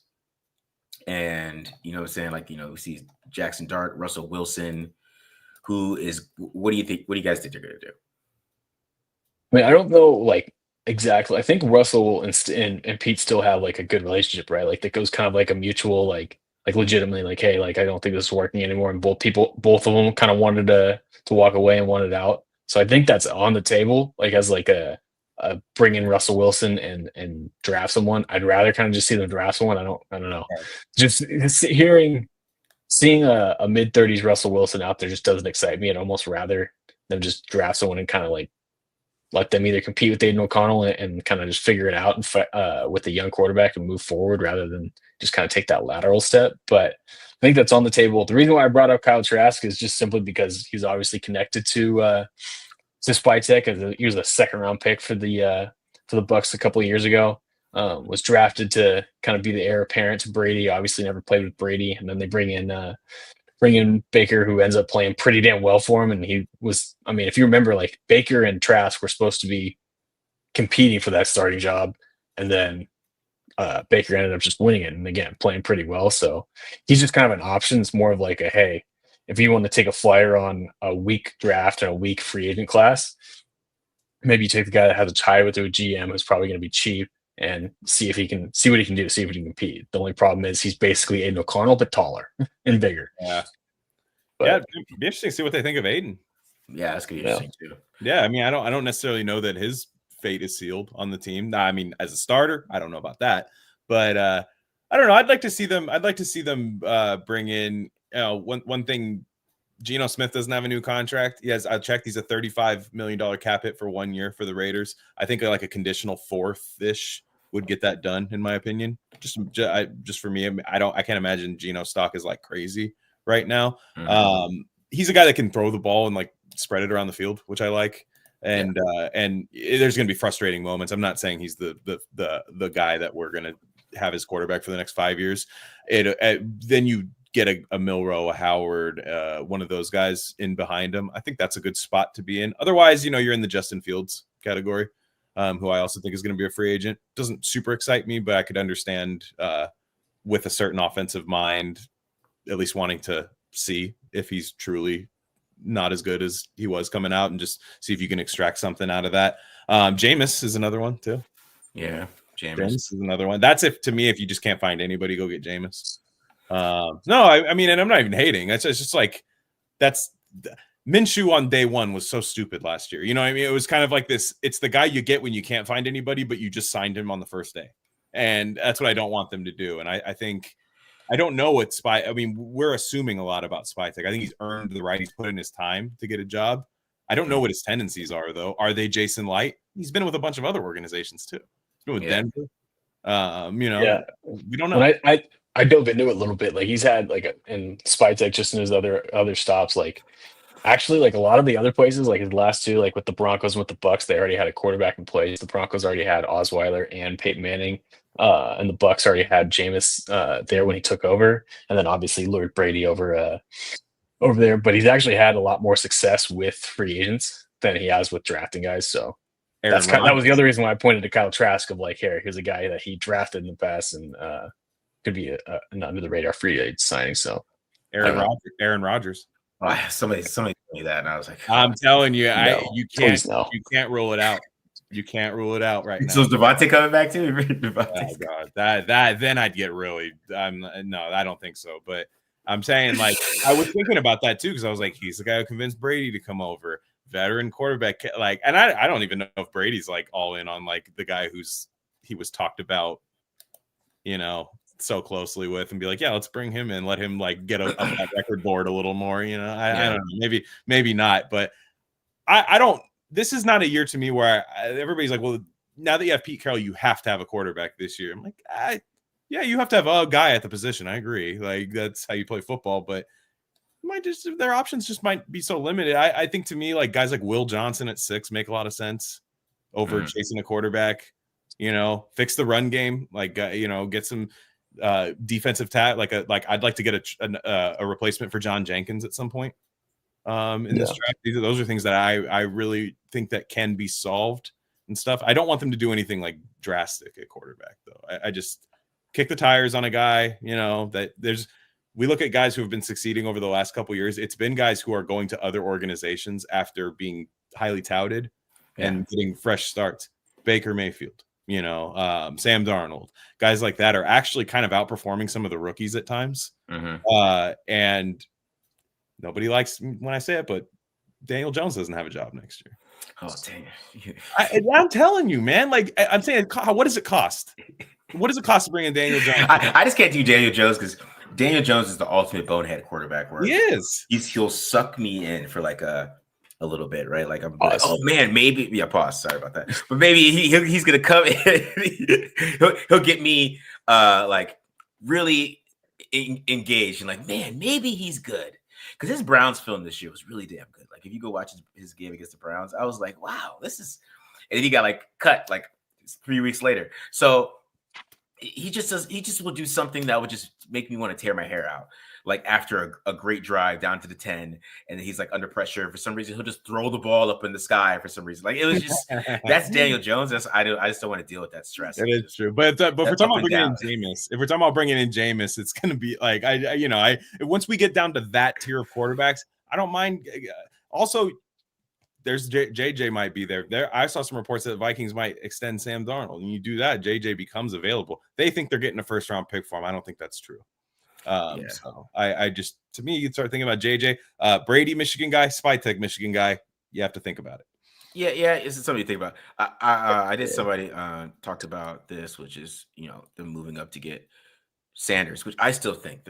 And we see Jackson Dart, Russell Wilson. What do you think? What do you guys think they're going to do? I mean, I don't know like exactly. I think Russell and Pete still have like a good relationship, right? Like that goes kind of like a mutual like legitimately like, hey, like I don't think this is working anymore. And both of them kind of wanted to walk away and wanted out. So I think that's on the table, like as like a bring in Russell Wilson and draft someone. I'd rather kind of just see them draft someone. I don't know. Right. Just seeing a mid-30s Russell Wilson out there just doesn't excite me. I'd almost rather them just draft someone and kind of like let them either compete with Aiden O'Connell and kind of just figure it out and with the young quarterback and move forward rather than just kind of take that lateral step. But I think that's on the table. The reason why I brought up Kyle Trask is just simply because he's obviously connected to Spytek, as he was a second round pick for the Bucks a couple of years ago. Was drafted to kind of be the heir apparent to Brady. Obviously, never played with Brady, and then they bring in Baker, who ends up playing pretty damn well for him. And he was, I mean, if you remember, like Baker and Trask were supposed to be competing for that starting job, and then Baker ended up just winning it, and again playing pretty well. So he's just kind of an option. It's more of like a hey, if you want to take a flyer on a weak draft and a weak free agent class, maybe you take the guy that has a tie with a GM who's probably going to be cheap and see what he can do, see if he can compete. The only problem is he's basically Aiden O'Connell, but taller and bigger. Yeah. But, yeah, it'd be interesting to see what they think of Aiden. Yeah, that's gonna be interesting too. Yeah, I mean, I don't necessarily know that his fate is sealed on the team. I mean, as a starter, I don't know about that, but I don't know. I'd like to see them bring in one thing. Geno Smith doesn't have a new contract. I checked. He's a $35 million cap hit for 1 year for the Raiders. I think like a conditional fourth-ish would get that done, in my opinion. Just for me, I can't imagine Geno's stock is like crazy right now. Mm-hmm. He's a guy that can throw the ball and like spread it around the field, which I like. And there's going to be frustrating moments. I'm not saying he's the guy that we're going to have as quarterback for the next 5 years. Then you get a Milroe, a Howard, one of those guys in behind him. I think that's a good spot to be in. Otherwise, you're in the Justin Fields category, who I also think is going to be a free agent. Doesn't super excite me, but I could understand with a certain offensive mind, at least wanting to see if he's truly not as good as he was coming out and just see if you can extract something out of that. Jameis is another one too. Yeah, Jameis is another one. That's if you just can't find anybody, go get Jameis. No, I mean, and I'm not even hating. It's just like that's Minshew on day one was so stupid last year. You know what I mean? It was kind of like this. It's the guy you get when you can't find anybody, but you just signed him on the first day, and that's what I don't want them to do. And I think. I don't know what I mean, we're assuming a lot about Spytek. I think he's earned the right. He's put in his time to get a job. I don't know what his tendencies are, though. Are they Jason Light? He's been with a bunch of other organizations, too. He's been with Denver. We don't know. When I dove into it a little bit. Like, he's had, like, in Spytek, just in his other stops, like, actually, like, a lot of the other places, like, his last two, like, with the Broncos and with the Bucks, they already had a quarterback in place. The Broncos already had Osweiler and Peyton Manning. And the Bucks already had Jameis there when he took over, and then obviously lured Brady over there. But he's actually had a lot more success with free agents than he has with drafting guys. So that was the other reason why I pointed to Kyle Trask of like, here, here's a guy that he drafted in the past and could be an under the radar free agent signing. So Aaron Rodgers. Oh, somebody told me that, and I was like, I'm telling you, you can't rule it out. You can't rule it out right now. So is Devontae coming back too? Oh God, that then I'd get really. No, I don't think so. But I'm saying, like, I was thinking about that too because I was like, he's the guy who convinced Brady to come over, veteran quarterback. Like, and I don't even know if Brady's like all in on like the guy he was talked about, so closely with, and be like, yeah, let's bring him in, let him like get up that record board a little more. I don't know, maybe not, but I don't. This is not a year to me where everybody's like, well, now that you have Pete Carroll, you have to have a quarterback this year. I'm like, yeah, you have to have a guy at the position. I agree. Like, that's how you play football, but their options just might be so limited. I think to me, like guys like Will Johnson at 6 make a lot of sense over chasing a quarterback, fix the run game, like, get some defensive like I'd like to get a replacement for John Jenkins at some point. In this draft, those are things that I really think that can be solved and stuff. I don't want them to do anything like drastic at quarterback, though. I just kick the tires on a guy. We look at guys who have been succeeding over the last couple of years. It's been guys who are going to other organizations after being highly touted and getting fresh starts. Baker Mayfield, Sam Darnold, guys like that are actually kind of outperforming some of the rookies at times. And nobody likes when I say it, but Daniel Jones doesn't have a job next year. Oh, dang. I'm telling you, man. Like, I'm saying, what does it cost? What does it cost to bring in Daniel Jones? I just can't do Daniel Jones because Daniel Jones is the ultimate bonehead quarterback. Where he is. He'll suck me in for like a a little bit, right? Like I'm like, Pause. oh man, maybe pause. Sorry about that, but maybe he's gonna come in. he'll get me like really engaged and like, man, maybe he's good because his Browns film this year was really damn good. Like if you go watch his game against the Browns, I was like, wow, this is, and then he got like cut like 3 weeks later. So he just will do something that would just make me want to tear my hair out. Like after a great drive down to the 10, and then he's like under pressure. For some reason, he'll just throw the ball up in the sky for some reason. Like it was just that's Daniel Jones. I just don't want to deal with that stress. It is true, but if we're talking about bringing in Jameis, it's gonna be like once we get down to that tier of quarterbacks, I don't mind. Also, there's JJ might be there. I saw some reports that the Vikings might extend Sam Darnold, and you do that, JJ becomes available. They think they're getting a first round pick for him. I don't think that's true. So I just, to me, you'd start thinking about JJ, Brady, Michigan guy, Spytek, Michigan guy. You have to think about it. Yeah, it's something to think about. I did somebody talked about this, which is them moving up to get Sanders, which I still think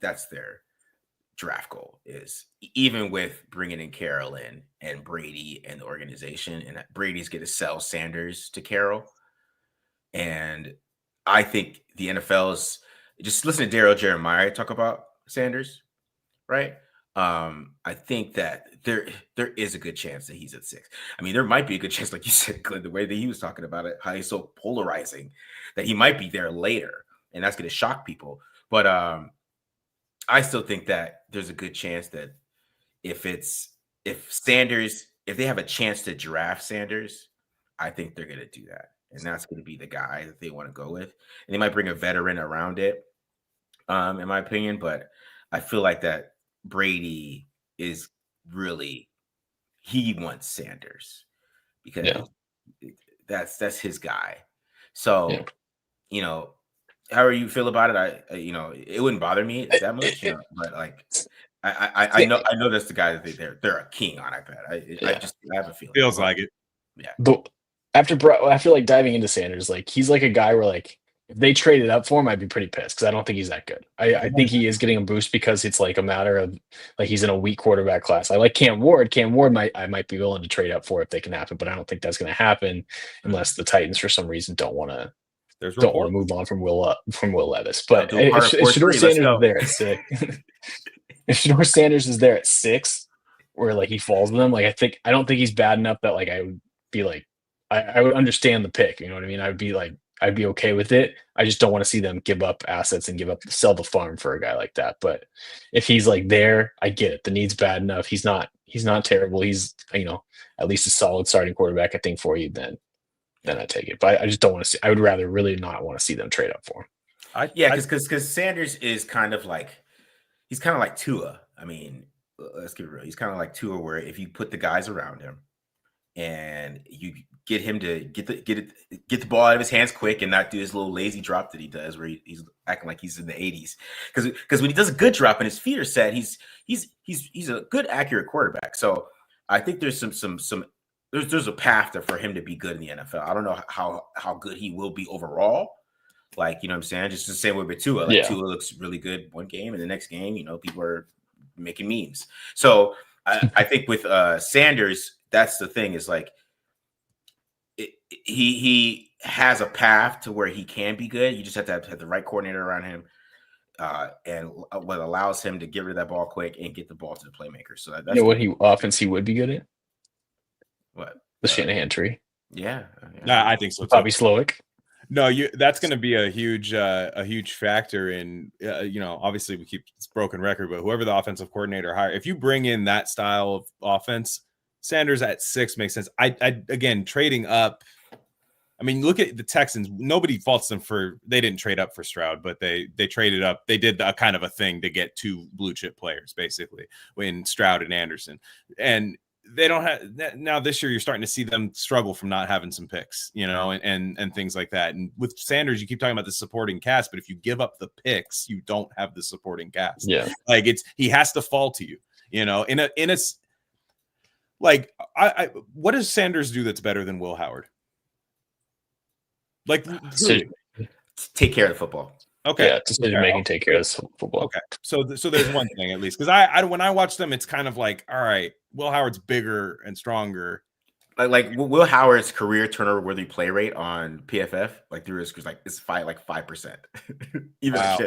that's their draft goal, is even with bringing in Carroll and Brady and the organization, and Brady's going to sell Sanders to Carroll. And I think the NFL's just listen to Daryl Jeremiah talk about Sanders, right? I think that there is a good chance that he's at 6. I mean, there might be a good chance, like you said, Glenn, the way that he was talking about it, how he's so polarizing, that he might be there later, and that's going to shock people. But I still think that there's a good chance that if they have a chance to draft Sanders, I think they're going to do that. And that's going to be the guy that they want to go with. And they might bring a veteran around it, in my opinion. But I feel like that Brady is really, he wants Sanders because that's his guy. So, however you feel about it, it wouldn't bother me that much, but like, I know that's the guy that they're a king on. I bet. I have a feeling. Feels like it. Yeah. But after like diving into Sanders, like he's like a guy where like if they traded up for him, I'd be pretty pissed because I don't think he's that good. I think he is getting a boost because it's like a matter of like he's in a weak quarterback class. I like Cam Ward. Cam Ward I might be willing to trade up for if they can happen, but I don't think that's going to happen unless the Titans for some reason don't want to move on from Will Levis. But if Shedeur Sanders is there at 6, if Shedeur Sanders is there at 6, where like he falls with them, like I don't think he's bad enough that like I would be like I would understand the pick. You know what I mean? I'd be okay with it. I just don't want to see them give up assets and sell the farm for a guy like that. But if he's like there, I get it. The need's bad enough. He's not terrible. He's at least a solid starting quarterback, I think, for you. Then I take it. But I just don't want to see. I would rather really not want to see them trade up for him. Because Sanders is kind of like Tua. I mean, let's get real. He's kind of like Tua, where if you put the guys around him and you get him to get the ball out of his hands quick and not do his little lazy drop that he does, where he's acting like he's in the 80s. Because when he does a good drop and his feet are set, he's a good accurate quarterback. So I think there's there's a path for him to be good in the NFL. I don't know how good he will be overall. Like, you know what I'm saying? Just the same way with Tua. Like Tua looks really good one game, and the next game, people are making memes. So I think with Sanders, that's the thing, is like he has a path to where he can be good. You just have to have the right coordinator around him, and what allows him to get rid of that ball quick and get the ball to the playmaker. So that's what offense he would be good at. What? The Shanahan tree. Yeah. I think so too. Bobby Slowick. No, that's going to be a huge factor in, obviously we keep this broken record, but whoever the offensive coordinator hire, if you bring in that style of offense, Sanders at 6 makes sense. I again, trading up. I mean, look at the Texans. Nobody faults them they didn't trade up for Stroud, but they traded up. They did a kind of a thing to get 2 blue chip players, basically, in Stroud and Anderson. And they don't have now this year. You're starting to see them struggle from not having some picks, and things like that. And with Sanders, you keep talking about the supporting cast, but if you give up the picks, you don't have the supporting cast. Yeah, like he has to fall to you, in a like what does Sanders do that's better than Will Howard? Like take care of the football. Okay. Yeah, decision making, take care of this football. Okay. So there's one thing at least, because I when I watch them, it's kind of like, all right, Will Howard's bigger and stronger. Like Will Howard's career turnover worthy play rate on PFF, like through his like it's 5%. Even Wow.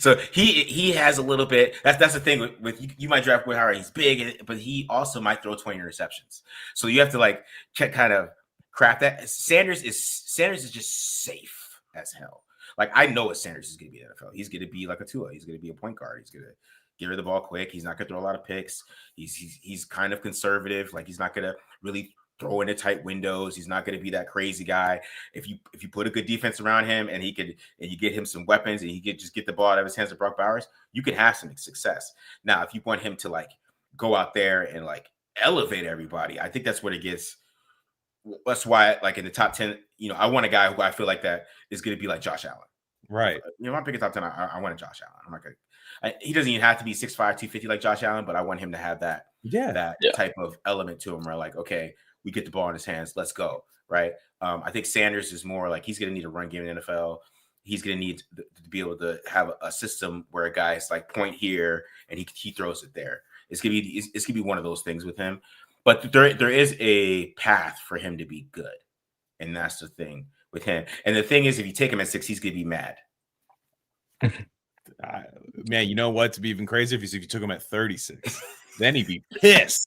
so he has a little bit. That's the thing with you might draft Will Howard. He's big, but he also might throw 20 interceptions. So you have to like kind of craft that. Sanders is just safe as hell. Like I know what Sanders is going to be in the NFL. He's going to be like a Tua. He's going to be a point guard. He's going to give her the ball quick. He's not going to throw a lot of picks. He's kind of conservative. Like he's not going to really throw into tight windows. He's not going to be that crazy guy. If you put a good defense around him and you get him some weapons and he could just get the ball out of his hands to Brock Bowers, you can have some success. Now, if you want him to like go out there and like elevate everybody, I think that's what it gets. That's why, like in the top 10, I want a guy who I feel like that is going to be like Josh Allen. Right. If I'm picking top 10, I want a Josh Allen. I'm not going he doesn't even have to be 6'5", 250 like Josh Allen, but I want him to have that type of element to him where like, okay, we get the ball in his hands, let's go, right? I think Sanders is more like he's going to need a run game in the NFL. He's going to need to be able to have a system where a guy's like point here and he throws it there. It's gonna be one of those things with him. But there is a path for him to be good, and that's the thing with him. And the thing is, if you take him at 6, he's gonna be mad. Man, you know what? To be even crazier, if you took him at 36, then he'd be pissed.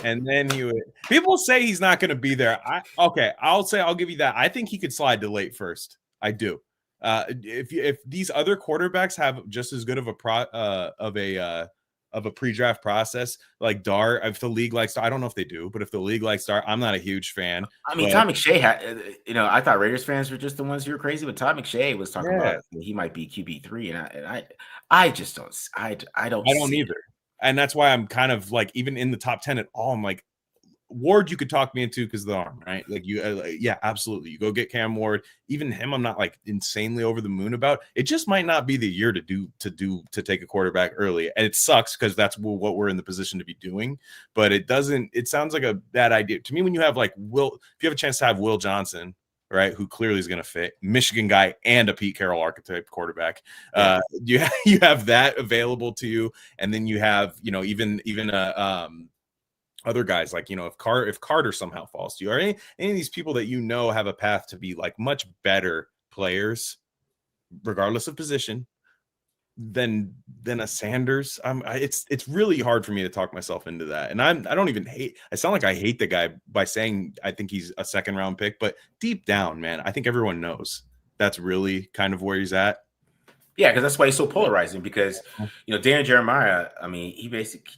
And then he would. People say he's not going to be there. I'll give you that. I think he could slide to late first. I do. If these other quarterbacks have just as good of a pre-draft process like Dart, if the league likes Dart, I don't know if they do, but if the league likes Dart, I'm not a huge fan. I mean, Todd McShay had, I thought Raiders fans were just the ones who were crazy, but Todd McShay was talking about he might be QB3, and I just don't. I don't either. And that's why I'm kind of like, even in the top 10 at all, I'm like, Ward, you could talk me into because of the arm, right? Like yeah, absolutely. You go get Cam Ward. Even him, I'm not like insanely over the moon about. It just might not be the year to take a quarterback early, and it sucks because that's what we're in the position to be doing. But it doesn't. It sounds like a bad idea to me when you have like if you have a chance to have Will Johnson, right, who clearly is going to fit, Michigan guy and a Pete Carroll archetype quarterback. You have that available to you, and then you have even other guys like if Carter somehow falls to you, or any of these people that have a path to be like much better players, regardless of position, than a Sanders. It's really hard for me to talk myself into that, and I don't even hate. I sound like I hate the guy by saying I think he's a second round pick, but deep down, man, I think everyone knows that's really kind of where he's at. Yeah, because that's why he's so polarizing. Because Dan Jeremiah, I mean, he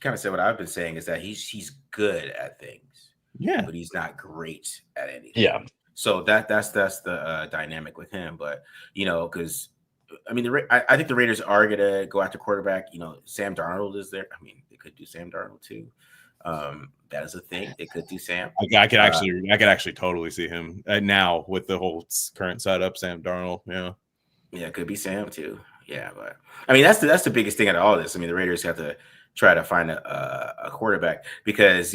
kind of said what I've been saying is that he's good at things, but he's not great at anything. Yeah. So that's the dynamic with him. But because I mean, I think the Raiders are gonna go after quarterback. Sam Darnold is there. I mean, they could do Sam Darnold too. That is a thing. They could do Sam. I could actually totally see him now with the whole current setup. Sam Darnold, yeah, it could be Sam too. Yeah, but I mean that's the biggest thing out of all this. I mean, the Raiders have to try to find a quarterback because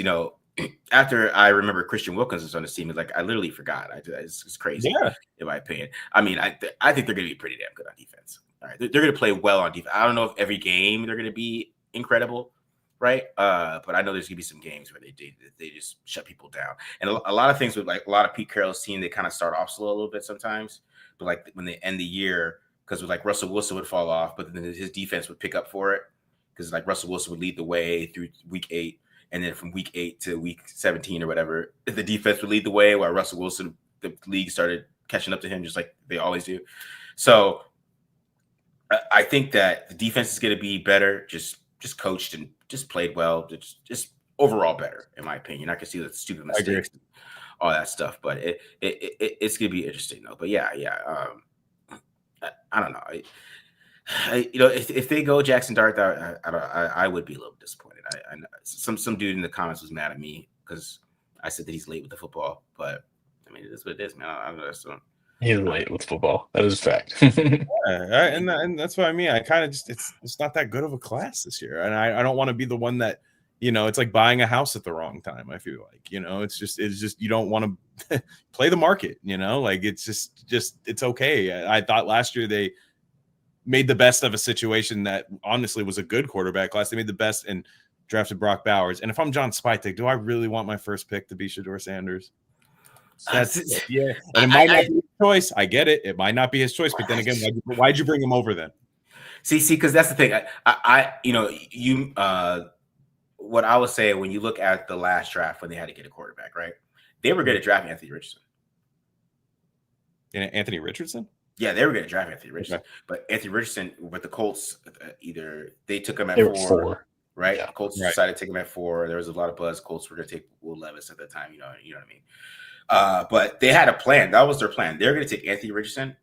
after I remember Christian Wilkins was on the team, it's like I literally forgot. It's crazy, in my opinion. I mean, I think they're going to be pretty damn good on defense. All right, they're going to play well on defense. I don't know if every game they're going to be incredible, right? But I know there's going to be some games where they just shut people down. And a lot of things with like a lot of Pete Carroll's team, they kind of start off slow a little bit sometimes, but like when they end the year, because with like Russell Wilson would fall off, but then his defense would pick up for it because like Russell Wilson would lead the way through week 8. And then from week 8 to week 17 or whatever, the defense would lead the way while Russell Wilson, the league started catching up to him just like they always do. So I think that the defense is going to be better, just coached and just played well, just overall better, in my opinion. You're not going to see the stupid mistakes, and all that stuff, but it's going to be interesting though. But yeah. I don't know. If they go Jackson Dart, I would be a little disappointed. I know some dude in the comments was mad at me because I said that he's late with the football, but I mean, it is what it is, man. I don't know. He's late with football. That is a fact. and that's what I mean. I kind of just it's not that good of a class this year, and I don't want to be the one that it's like buying a house at the wrong time. I feel like it's just you don't want to play the market. Like it's just it's okay. I thought last year they made the best of a situation that honestly was a good quarterback class. They made the best and drafted Brock Bowers. And if I'm John Spytek, do I really want my first pick to be Shedeur Sanders? That's yeah. And it might not be his choice. I get it. It might not be his choice. But then again, why'd you bring him over then? See, because that's the thing. What I would say when you look at the last draft when they had to get a quarterback, right? They were going to draft Anthony Richardson. Anthony Richardson? Yeah, they were going to draft Anthony Richardson. Okay. But Anthony Richardson with the Colts, either they took him at 4, right? Yeah. Colts decided to take him at 4. There was a lot of buzz. Colts were going to take Will Levis at that time. You know what I mean? But they had a plan. That was their plan. They're going to take Anthony Richardson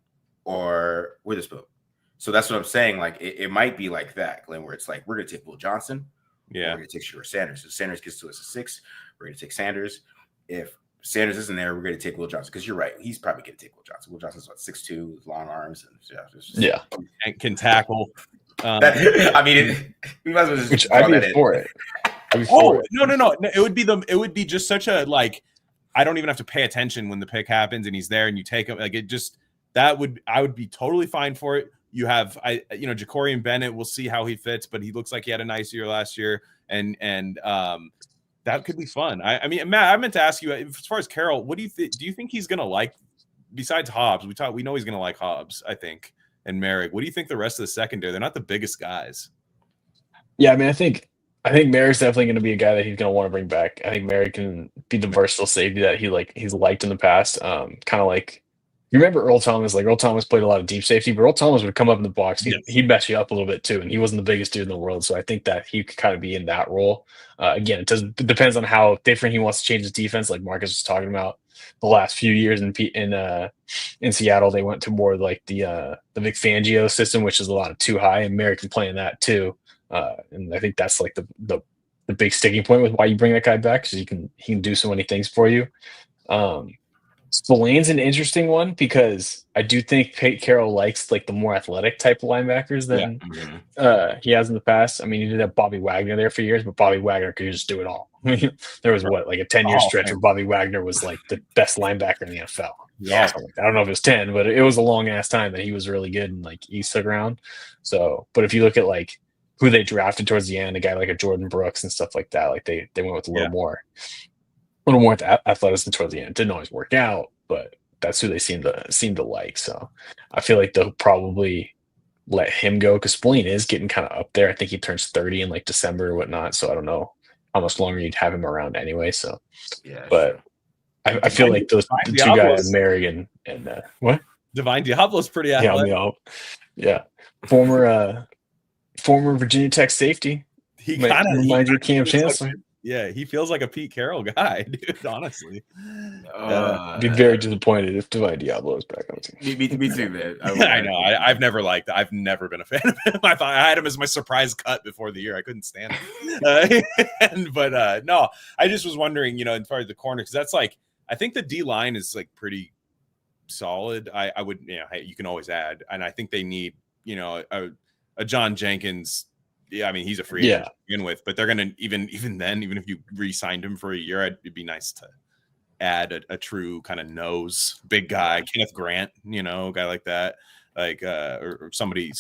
or Witherspoon. So that's what I'm saying. Like it might be like that, Glenn, where it's like we're going to take Will Johnson. Yeah, we're going to take Shedeur Sanders. So Sanders gets to us at 6. We're going to take Sanders. If Sanders isn't there, we're going to take Will Johnson because you're right. He's probably going to take Will Johnson. Will Johnson's what 6'2", with long arms, and and can tackle. I mean, we might as well just. Which I'd be for it. No. It would be just such a like. I don't even have to pay attention when the pick happens and he's there and you take him. Like it just I would be totally fine for it. You have Jacorian Bennett. We'll see how he fits, but he looks like he had a nice year last year, and that could be fun. I mean, Matt, I meant to ask you as far as Carroll. What do you think? Do you think he's gonna like besides Hobbs? We know he's gonna like Hobbs, I think, and Merrick. What do you think the rest of the secondary? They're not the biggest guys. Yeah, I mean, I think Merrick's definitely going to be a guy that he's going to want to bring back. I think Merrick can be the versatile safety that he's liked in the past. Kind of like you remember Earl Thomas. Like Earl Thomas played a lot of deep safety, but Earl Thomas would come up in the box. He'd mess you up a little bit too, and he wasn't the biggest dude in the world. So I think that he could kind of be in that role. Again, it depends on how different he wants to change his defense. Like Marcus was talking about the last few years in Seattle, they went to more like the Vic Fangio system, which is a lot of too high, and Merrick can play in that too. And I think that's like the big sticking point with why you bring that guy back, because he can do so many things for you. Spillane's an interesting one because I do think Pete Carroll likes like the more athletic type of linebackers than he has in the past. I mean, he did have Bobby Wagner there for years, but Bobby Wagner could just do it all. I mean, there was like a 10-year stretch where Bobby Wagner was like the best linebacker in the NFL. Yeah, I don't know if it was 10, but it was a long ass time that he was really good and like he stuck around. So, but if you look at like who they drafted towards the end, a guy like a Jordan Brooks and stuff like that, like they went with a little more athleticism towards the end. Didn't always work out, but that's who they seem to like. So I feel like they'll probably let him go because Spillane is getting kind of up there. I think he turns 30 in like December or whatnot. So I don't know how much longer you'd have him around anyway. So but I feel like those the two guys, Mary and what? Divine Diablo's pretty athletic. Yeah. Former Virginia Tech safety. He kind of reminds you of Cam Chancellor. Yeah, he feels like a Pete Carroll guy, dude. Honestly, I'd be very disappointed if Divine Diablo is back on the team. Me too, man. I know. I've never liked. I've never been a fan of him. I thought I had him as my surprise cut before the year. I couldn't stand him. But no, I just was wondering, as far as the corner, because that's like I think the D line is like pretty solid. I would, you can always add, and I think they need, a John Jenkins. Yeah, I mean he's a free agent to begin with, but they're gonna even then, even if you re-signed him for a year, it'd be nice to add a true kind of nose big guy, Kenneth Grant, a guy like that, like or somebody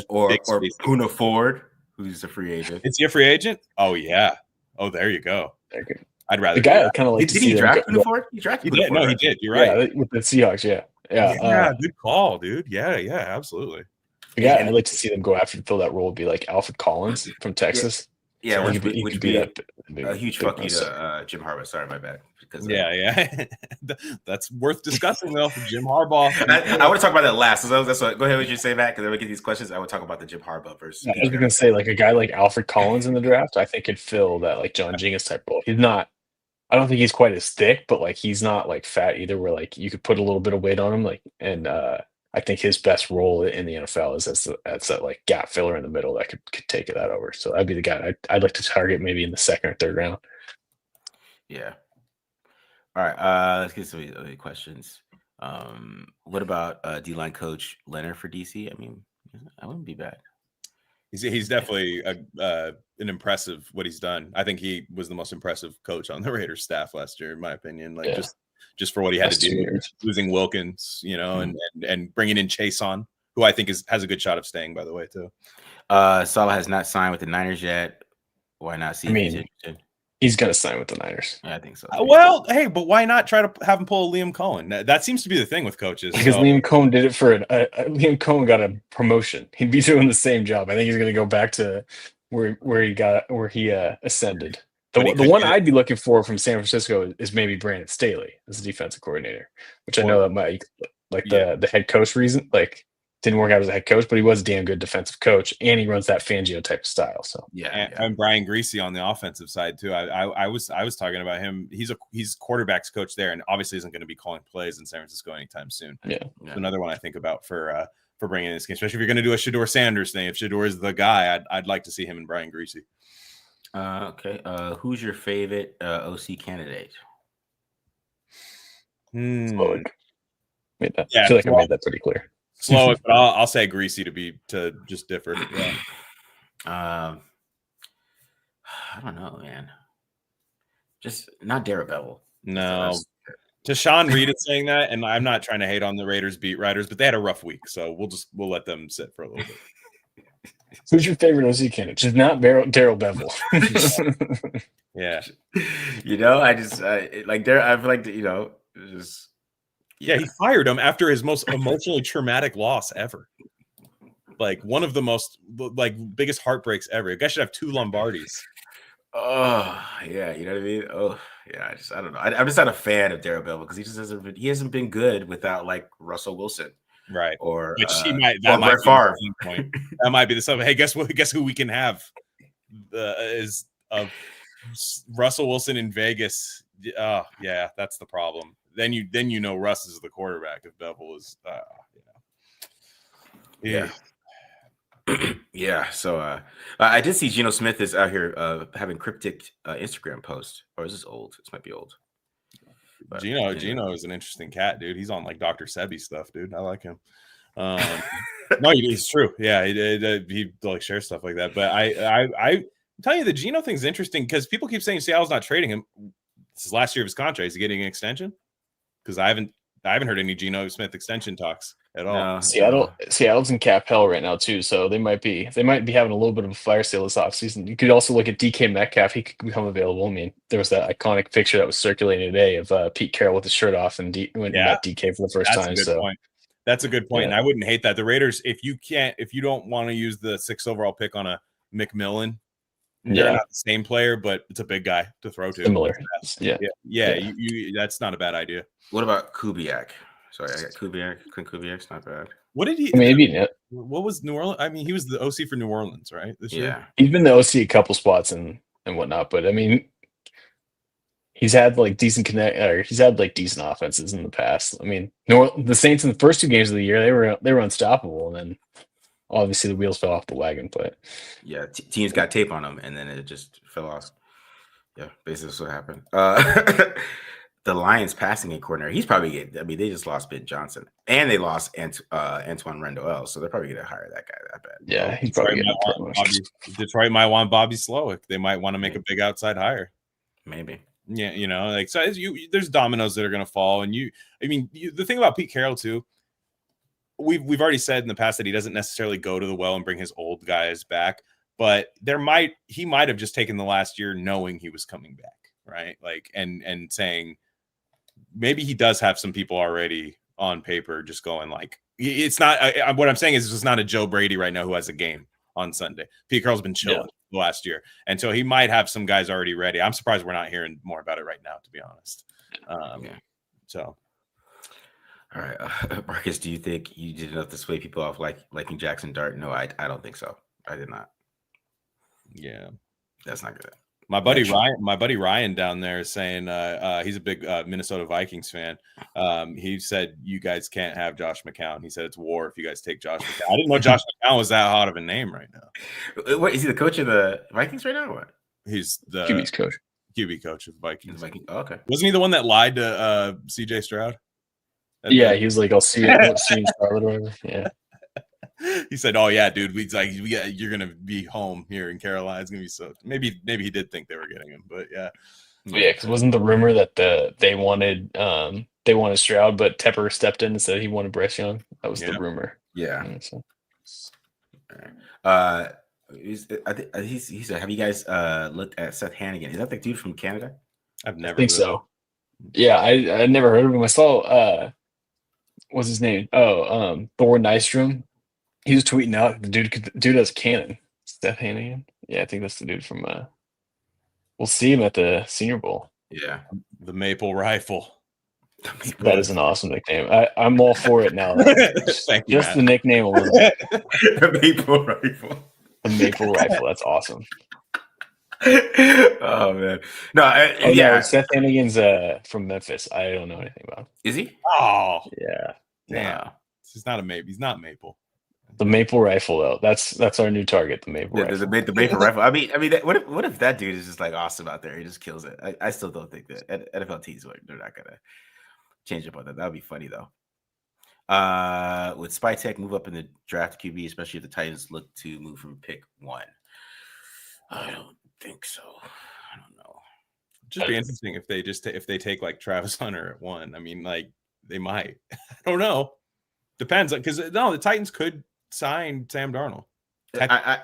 or Puna Ford, who's a free agent. Is he a free agent? Oh yeah. Oh, there you go. Okay. I'd rather the guy kind of like. Did he draft Puna Ford? He drafted. He did. No, he did. You're right. Yeah, with the Seahawks. Yeah. Good call, dude. Yeah, absolutely. Yeah, I'd like to see them go after and fill that role. Would be like Alfred Collins from Texas. Yeah, which would be a huge fuck you to Jim Harbaugh. Sorry, my bad. Because that's worth discussing though. Jim Harbaugh. I want to talk about that last. So that's what. Go ahead with you say that because then we get these questions. I would talk about the Jim Harbaugh versus. I was gonna say like a guy like Alfred Collins in the draft. I think could fill that like John Jenkins type role. He's not. I don't think he's quite as thick, but like he's not like fat either. Where like you could put a little bit of weight on him, like and. I think his best role in the NFL is as that like gap filler in the middle that could take that over. So that'd be the guy I'd like to target maybe in the second or third round. Yeah. All right. Let's get some other questions. What about D-line coach Leonard for DC? I mean, I wouldn't be bad. He's definitely an impressive what he's done. I think he was the most impressive coach on the Raiders staff last year, in my opinion. Like just for what he had to do, losing Wilkins, and bringing in Chase on, who I think has a good shot of staying, by the way, too. Salah has not signed with the Niners yet. Why not see I if he's mean, interested? he's gonna sign with the Niners. Yeah, I think so. Well, hey, but why not try to have him pull a Liam Cohen? That seems to be the thing with coaches. Because So, Liam Cohen did it for Liam Cohen got a promotion. He'd be doing the same job. I think he's gonna go back to where he ascended. But he The could one get- I'd be looking for from San Francisco is maybe Brandon Staley as a defensive coordinator, which I know that might the head coach reason didn't work out as a head coach, but he was a damn good defensive coach, and he runs that Fangio type of style. So and Brian Greasy on the offensive side too. I was talking about him. He's quarterbacks coach there, and obviously isn't going to be calling plays in San Francisco anytime soon. Yeah. Another one I think about for bringing in this game, especially if you're going to do a Shedeur Sanders thing. If Shedeur is the guy, I'd like to see him and Brian Greasy. Okay. Who's your favorite OC candidate? Slowick. Yeah, I feel like I made that pretty clear. Slowick, but I'll say Greasy to just differ. Yeah. I don't know, man. Just not Darrell Bevel. No. To Sean Reed is saying that, and I'm not trying to hate on the Raiders beat writers, but they had a rough week, so we'll let them sit for a little bit. Who's your favorite OC candidate? Just not Darrell Bevel. Yeah. I just like there. I've like just. Yeah, he fired him after his most emotionally traumatic loss ever. Like one of the most biggest heartbreaks ever. A guy should have 2 Lombardis. Oh yeah, you know what I mean. Oh yeah, I don't know. I'm just not a fan of Darrell Bevel because he hasn't been good without like Russell Wilson, right? Or which that might be Favre. Point. That might be the stuff. Hey, guess what? Guess who we can have? Is Russell Wilson in Vegas. Oh yeah, that's the problem. Then you know Russ is the quarterback if Bevel is yeah. Yeah, so I did see Geno Smith is out here having cryptic Instagram posts. Or is this old? This might be old. But, Geno is an interesting cat, dude. He's on like Dr. Sebi stuff, dude. I like him. No, he's true. Yeah, he like shares stuff like that. But I'm telling you, the Geno thing's interesting because people keep saying Seattle's not trading him. This is last year of his contract. Is he getting an extension? Because I haven't heard any Geno Smith extension talks at all. No, Seattle's in cap hell right now too, so they might be having a little bit of a fire sale this offseason. You could also look at DK Metcalf; he could become available. I mean, there was that iconic picture that was circulating today of Pete Carroll with his shirt off and when he met DK for the first time. That's a good point, and I wouldn't hate that. The Raiders, if you don't want to use the 6th overall pick on a McMillan, they're not the same player, but it's a big guy to throw to. Similar, You that's not a bad idea. What about Kubiak? Sorry, I got Kubiak. Kubiak's not bad. What did he? Maybe. What was New Orleans? I mean, he was the OC for New Orleans, right? This year. He's been the OC a couple spots and whatnot, but I mean, he's had like decent decent offenses in the past. I mean, the Saints in the first 2 games of the year they were unstoppable, and then obviously the wheels fell off the wagon. But yeah, teams got tape on them, and then it just fell off. Yeah, basically that's what happened. The Lions passing game coordinator, he's probably getting. I mean, they just lost Ben Johnson, and they lost Antoine Randall, so they're probably going to hire that guy that bad. Yeah, he's probably getting Detroit might want Bobby Slowick. They might want to make a big outside hire. Maybe. Yeah, so there's dominoes that are going to fall, and the thing about Pete Carroll too. We've already said in the past that he doesn't necessarily go to the well and bring his old guys back, but he might have just taken the last year knowing he was coming back, right? Like and saying. Maybe he does have some people already on paper just going like it's not what I'm saying is it's not a Joe Brady right now who has a game on Sunday. Pete Carroll's been chilling the last year, and so he might have some guys already ready. I'm surprised we're not hearing more about it right now, to be honest. So all right, Marcus, do you think you did enough to sway people off liking Jackson Dart? No, I don't think so. I did not. Yeah, that's not good. My buddy Ryan down there is saying he's a big Minnesota Vikings fan. He said you guys can't have Josh McCown. He said it's war if you guys take Josh McCown. I didn't know Josh McCown was that hot of a name right now. What is he the coach of the Vikings right now? Or what? He's the QB coach of the Vikings. Oh, okay. Wasn't he the one that lied to CJ Stroud? He was like, I'll see you in Charlotte or whatever. Yeah. He said, "Oh yeah, dude, you're gonna be home here in Carolina. It's gonna be so." Maybe he did think they were getting him, but yeah, because wasn't the rumor that they wanted Stroud, but Tepper stepped in and said he wanted Bryce Young. That was the rumor. Yeah. He's. Have you guys looked at Seth Hannigan? Is that the dude from Canada? I've I never think heard so. Yeah, I never heard of him. I saw what's his name? Oh, Thor Nystrom. He was tweeting out the dude has cannon. Steph Hannigan. Yeah, I think that's the dude from. We'll see him at the Senior Bowl. Yeah. the Maple Rifle. That is an awesome nickname. I'm all for it now. Thank you, Just Matt. the nickname alone. The Maple Rifle. The Maple Rifle. That's awesome. Oh man, no, Oh yeah. no, Seth Hannigan's from Memphis. I don't know anything about him. Is he? Oh, Yeah. damn. Wow. He's not a Maple. He's not Maple. The Maple Rifle though. That's our new target, the Maple Yeah, Rifle. the Maple Rifle. I mean, what if that dude is just like awesome out there? He just kills it. I still don't think that NFL teams they're not gonna change up on that. That would be funny though. Would Spytek move up in the draft QB, especially if the Titans look to move from pick 1? I don't think so. I don't know. Just be interesting if they if they take like Travis Hunter at 1. I mean, like they might. I don't know. Depends, because no, the Titans could sign Sam Darnold. I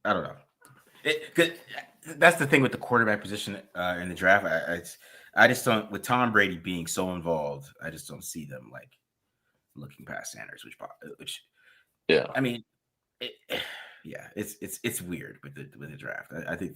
don't know. That's the thing with the quarterback position in the draft. I just don't, with Tom Brady being so involved, I just don't see them like looking past Sanders, which Yeah. I mean, it's weird with the draft. I think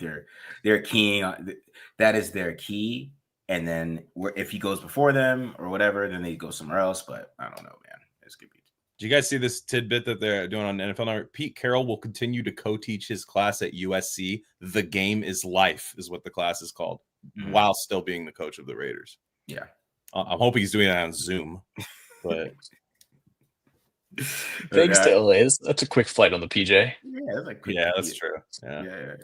they're keying on that is their key, and then if he goes before them or whatever, then they go somewhere else. But I don't know, man. It's gonna be. Did you guys see this tidbit that they're doing on NFL Network? Pete Carroll will continue to co-teach his class at USC. The Game is Life is what the class is called, while still being the coach of the Raiders. Yeah, I'm hoping he's doing that on Zoom. But thanks to LA. That's a quick flight on the PJ. Yeah, that's true. Yeah.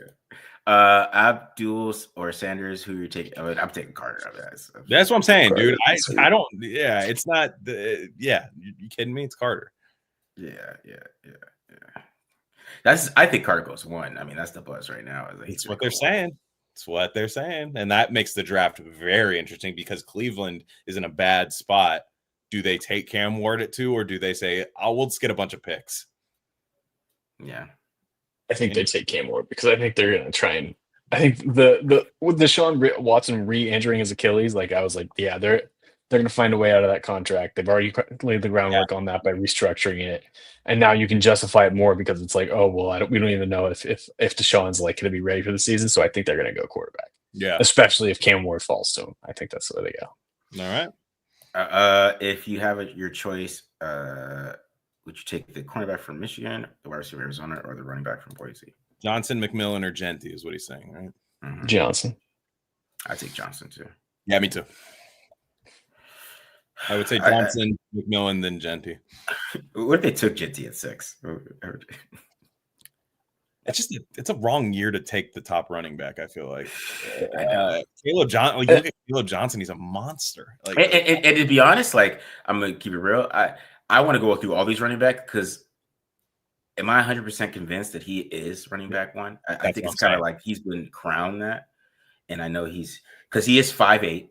Abdul or Sanders, who you're taking? I'm taking Carter. That's what I'm saying, Carter. dude. I don't. Yeah, it's not. You kidding me? It's Carter. Yeah. I think Carter goes 1. I mean, that's the buzz right now. It's what they're saying. It's what they're saying, and that makes the draft very interesting because Cleveland is in a bad spot. Do they take Cam Ward at 2, or do they say, "Oh, we'll just get a bunch of picks"? Yeah. I think they take Cam Ward because I think they're going to try and. I think with Deshaun Watson re-injuring his Achilles, like I was like, yeah, they're going to find a way out of that contract. They've already laid the groundwork on that by restructuring it, and now you can justify it more because it's like, oh well, we don't even know if Deshaun's like going to be ready for the season. So I think they're going to go quarterback. Yeah, especially if Cam Ward falls to him. I think that's the way they go. All right. If you have your choice, would you take the cornerback from Michigan, the wide receiver from Arizona, or the running back from Boise? Johnson, McMillan, or Genty is what he's saying, right? Mm-hmm. Johnson. I take Johnson too. Yeah, me too. I would say Johnson, McMillan, then Genty. What if they took Genty at 6? It's a wrong year to take the top running back. I feel like Caleb Johnson. Like, look at Caleb Johnson; he's a monster. Like, and to be honest, like I'm gonna keep it real. I want to go through all these running backs because am I 100% convinced that he is running back 1? I think it's kind of like he's been crowned that, and I know because he is 5'8",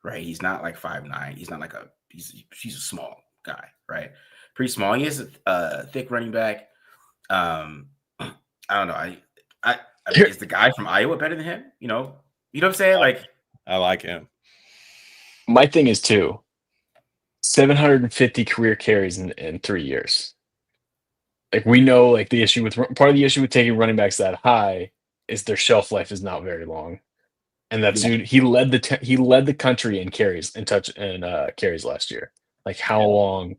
right? He's not like 5'9". He's not like he's a small guy, right? Pretty small. He is a thick running back. I don't know. I mean, is the guy from Iowa better than him? You know what I'm saying? Like, I like him. My thing is 750 career carries in 3 years. Like we know, like part of the issue with taking running backs that high is their shelf life is not very long, and that dude he led the country in carries and carries last year. Like how long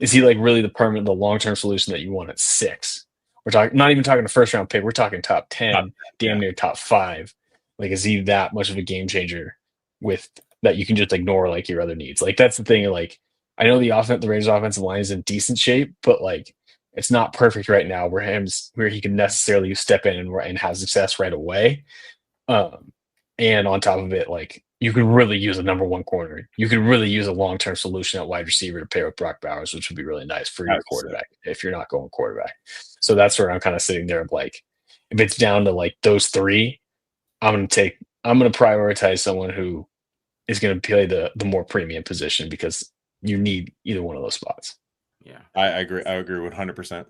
is he like really the long term solution that you want at 6? We're talking not even talking a first round pick. We're talking top 10, damn near top 5. Like is he that much of a game changer with that you can just ignore like your other needs? Like that's the thing. Like I know the Raiders offensive line is in decent shape, but like it's not perfect right now where he can necessarily step in and have success right away. And on top of it, like you could really use a number 1 corner. You could really use a long-term solution at wide receiver to pair with Brock Bowers, which would be really nice for your quarterback if you're not going quarterback. So that's where I'm kind of sitting there of like, if it's down to like those 3, I'm going to prioritize someone who is going to play the more premium position because you need either one of those spots. Yeah, I agree. I agree 100%.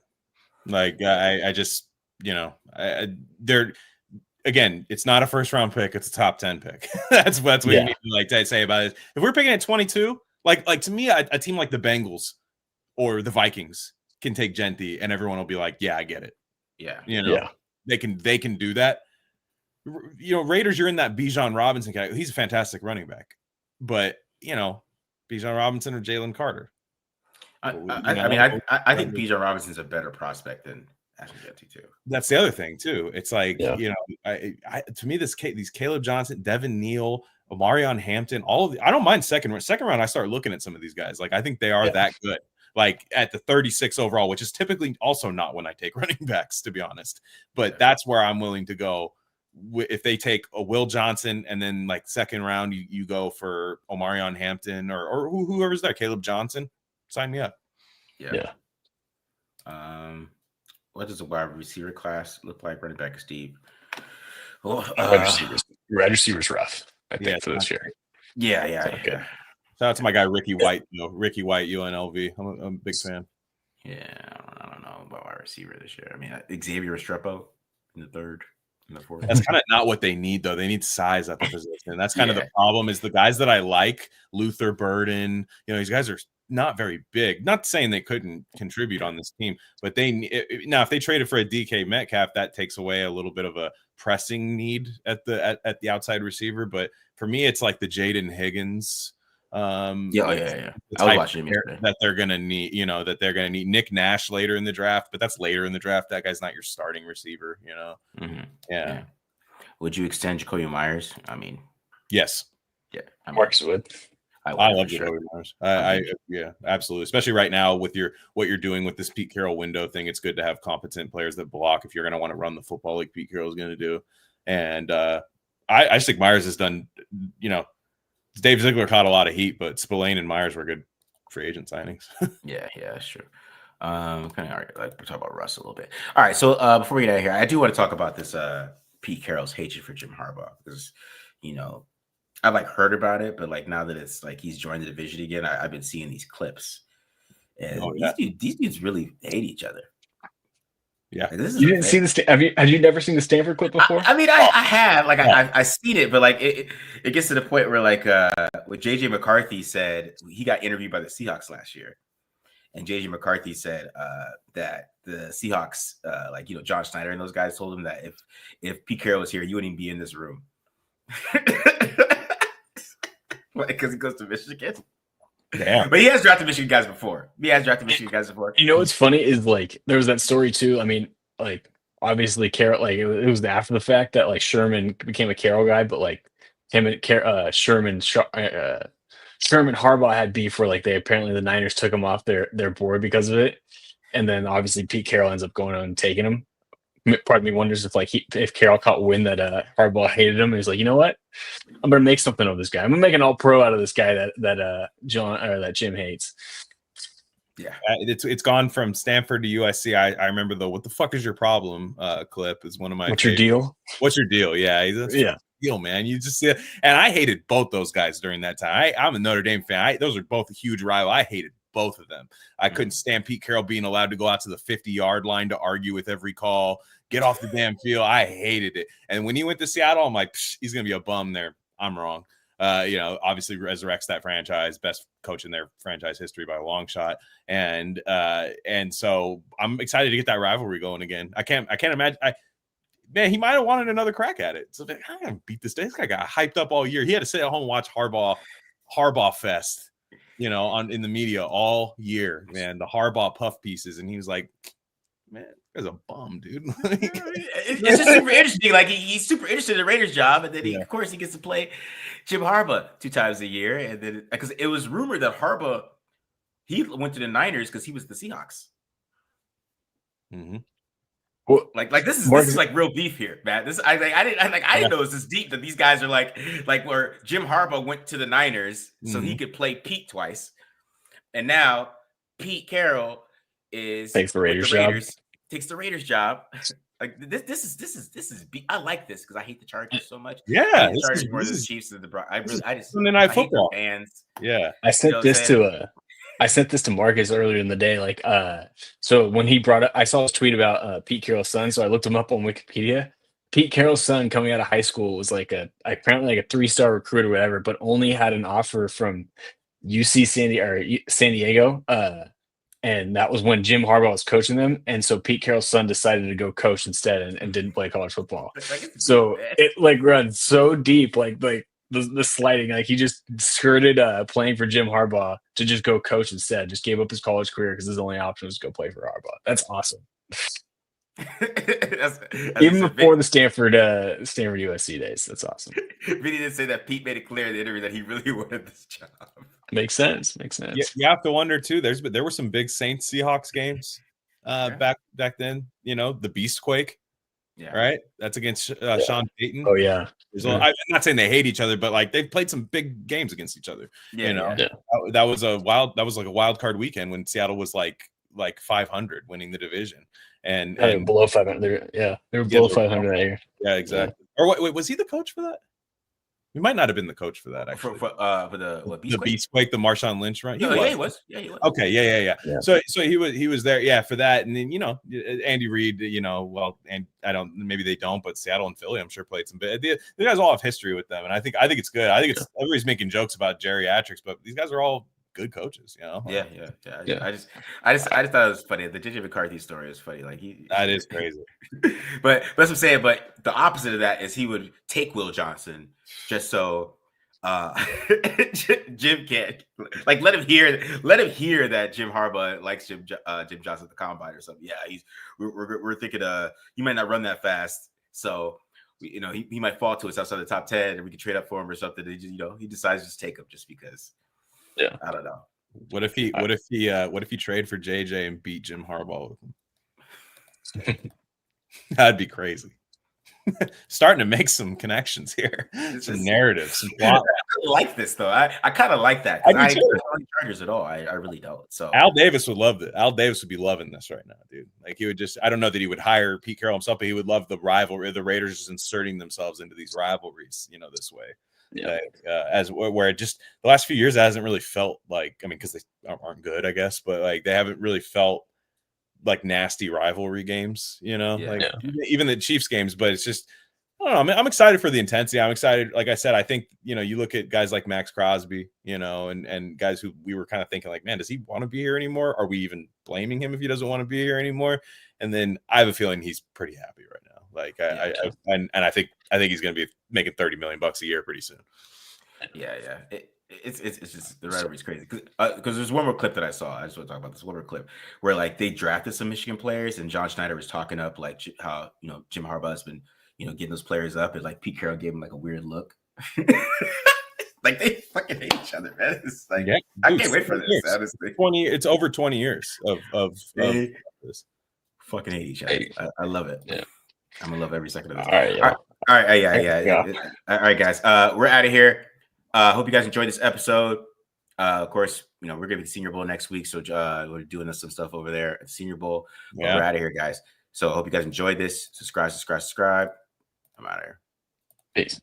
Like I just, they're again, it's not a first round pick, it's a top 10 pick. That's what you need to like to say about it. If we're picking at 22, like to me, a team like the Bengals or the Vikings can take Genthy and everyone will be like, yeah, I get it. yeah, They can do that. Raiders, you're in that Bijan Robinson guy. He's a fantastic running back, but Bijan Robinson or Jalen Carter. I think Bijan Robinson's a better prospect than Ashton Gentry too. That's the other thing too. It's like to me, these Caleb Johnson, Devin Neal, Omarion Hampton, I don't mind second round. I start looking at some of these guys. Like I think they are that good. Like at the 36 overall, which is typically also not when I take running backs, to be honest. But that's where I'm willing to go. If they take a Will Johnson and then like second round, you go for Omarion Hampton or whoever's there, Caleb Johnson, sign me up. Yeah. What does a wide receiver class look like? Running back is deep. Wide receivers rough, I think, for this year. Yeah. Shout out to my guy Ricky White. Ricky White, UNLV. I'm a big fan. Yeah, I don't know about wide receiver this year. I mean, Xavier Restrepo in the third, in the fourth. That's kind of not what they need, though. They need size at the position. That's kind of the problem. Is the guys that I like, Luther Burden. These guys are not very big. Not saying they couldn't contribute on this team, but now if they traded for a DK Metcalf, that takes away a little bit of a pressing need at the outside receiver. But for me, it's like the Jaden Higgins. I was watching him that they're gonna need. That they're gonna need Nick Nash later in the draft, but that's later in the draft. That guy's not your starting receiver. Mm-hmm. Yeah. Would you extend Jacoby Myers? I mean, yes. Yeah, Marcus would. I love Jacoby Myers. Yeah, absolutely. Especially right now with what you're doing with this Pete Carroll window thing. It's good to have competent players that block if you're going to want to run the football like Pete Carroll is going to do. And I just think Myers has done. Dave Ziegler caught a lot of heat, but Spillane and Myers were good free agent signings. yeah, that's true. Kind of we'll talk about Russ a little bit. All right, so before we get out of here, I do want to talk about this Pete Carroll's hatred for Jim Harbaugh because I've heard about it, but now that it's he's joined the division again, I've been seeing these clips, and these dudes really hate each other. Yeah, you didn't see this. Have you never seen the Stanford clip before? I mean, I have. I seen it, but it gets to the point where what JJ McCarthy said, he got interviewed by the Seahawks last year, and JJ McCarthy said that the Seahawks, John Schneider and those guys told him that if Pete Carroll was here, you wouldn't even be in this room. Because he goes to Michigan. Yeah. But he has drafted Michigan guys before. What's funny is there was that story too. I mean, obviously Carroll, it was after the fact that Sherman became a Carroll guy, but him and Sherman Harbaugh had beef where they apparently the Niners took him off their board because of it, and then obviously Pete Carroll ends up going on and taking him. Part of me wonders if Carroll caught wind that Harbaugh hated him, and he's like, you know what, I'm gonna make something of this guy. I'm gonna make an all-pro out of this guy that Jim hates. Yeah, it's gone from Stanford to USC. I remember the "What the fuck is your problem?" Clip is one of my. What's your deal? What's your deal? Yeah, deal, man. You just see it, and I hated both those guys during that time. I'm a Notre Dame fan. Those are both a huge rival. I hated both of them. I couldn't stand Pete Carroll being allowed to go out to the 50-yard line to argue with every call. Get off the damn field. I hated it. And when he went to Seattle, I'm like, he's going to be a bum there. I'm wrong. Obviously resurrects that franchise, best coach in their franchise history by a long shot. And so I'm excited to get that rivalry going again. I can't imagine. Man, he might have wanted another crack at it. So I'm going to beat this day. This guy got hyped up all year. He had to sit at home and watch Harbaugh Fest, in the media all year, man, the Harbaugh puff pieces. And he was like, man, there's a bum, dude. It's just super interesting. He's super interested in the Raiders job, and then of course he gets to play Jim Harbaugh 2 times a year. And then because it was rumored that Harbaugh he went to the Niners because he was the Seahawks. Mm-hmm. Well, this is real beef here, man. I didn't know it was this deep that these guys are like where Jim Harbaugh went to the Niners so he could play Pete twice, and now Pete Carroll takes the Raiders job. This is I like this because I hate the Chargers so much. Yeah, the Chargers more than the Chiefs and the Broncos. I just Sunday Night Football fans. Yeah, I sent this to I sent this to Marcus earlier in the day. Like, so when he brought up, I saw his tweet about Pete Carroll's son. So I looked him up on Wikipedia. Pete Carroll's son coming out of high school was like apparently like a 3-star recruit or whatever, but only had an offer from UC San Diego. And that was when Jim Harbaugh was coaching them. And so Pete Carroll's son decided to go coach instead and didn't play college football. So it like runs so deep, like the sliding, like he just skirted playing for Jim Harbaugh to just go coach instead. Just gave up his college career because his only option was to go play for Harbaugh. That's awesome. that's Even before the Stanford USC days, that's awesome. Vinny did say that Pete made it clear in the interview that he really wanted this job. Makes sense. You have to wonder too. There were some big Saints Seahawks games back then. You know, the Beastquake. Yeah. Right. That's against Sean Payton. Oh yeah. I'm not saying they hate each other, but like they've played some big games against each other. Yeah. You know, yeah. That was like a wild card weekend when Seattle was like 500 winning the division and below 500. They were below 500 that year. Yeah, exactly. Yeah. Or wait, was he the coach for that? He might not have been the coach for that actually. For the Beastquake, the Marshawn Lynch run. He was. Okay, yeah. So he was there, yeah, for that. And then Andy Reid, and I don't, maybe they don't, but Seattle and Philly, I'm sure played some. But the guys all have history with them, and I think it's good. I think it's everybody's making jokes about geriatrics, but these guys are all good coaches, Yeah. I just thought it was funny. The JJ McCarthy story is funny. Like that is crazy. but that's what I'm saying. But the opposite of that is he would take Will Johnson just so Jim can't let him hear that Jim Harbaugh likes Jim Johnson at the combine or something. Yeah, we're thinking he might not run that fast, so he might fall to us outside the top 10, and we can trade up for him or something. He decides to just take him just because. Yeah, I don't know. What if he trade for JJ and beat Jim Harbaugh with him? That'd be crazy. Starting to make some connections here, some narratives, some plot. I like this though. I kind of like that. I don't like Chargers at all. I really don't. So Al Davis would love it. Al Davis would be loving this right now, dude. Like he would just. I don't know that he would hire Pete Carroll himself, but he would love the rivalry. The Raiders just inserting themselves into these rivalries, this way. Yeah. Where it just the last few years it hasn't really felt like, because they aren't good, I guess, but like they haven't really felt like nasty rivalry games, even the Chiefs games. But it's just, I don't know. I'm excited for the intensity. I'm excited. Like I said, I think you look at guys like Max Crosby, and guys who we were kind of thinking like, man, does he want to be here anymore? Are we even blaming him if he doesn't want to be here anymore? And then I have a feeling he's pretty happy right now. Like I think he's going to be making $30 million a year pretty soon. Yeah. It's just the rivalry is crazy because there's one more clip that I saw. I just want to talk about this one more clip where like they drafted some Michigan players and John Schneider was talking up like how Jim Harbaugh has been getting those players up, and like Pete Carroll gave him like a weird look. Like they fucking hate each other, man. It's like I can't wait for this. Honestly, it's over 20 years of this. Fucking hate each other. I love it. Yeah. I'm gonna love every second of this. All right, yeah. All right, guys. We're out of here. Hope you guys enjoyed this episode. Of course, we're gonna be the Senior Bowl next week, so we're doing some stuff over there at the Senior Bowl. Yeah. We're out of here, guys. So I hope you guys enjoyed this. Subscribe. I'm out of here. Peace.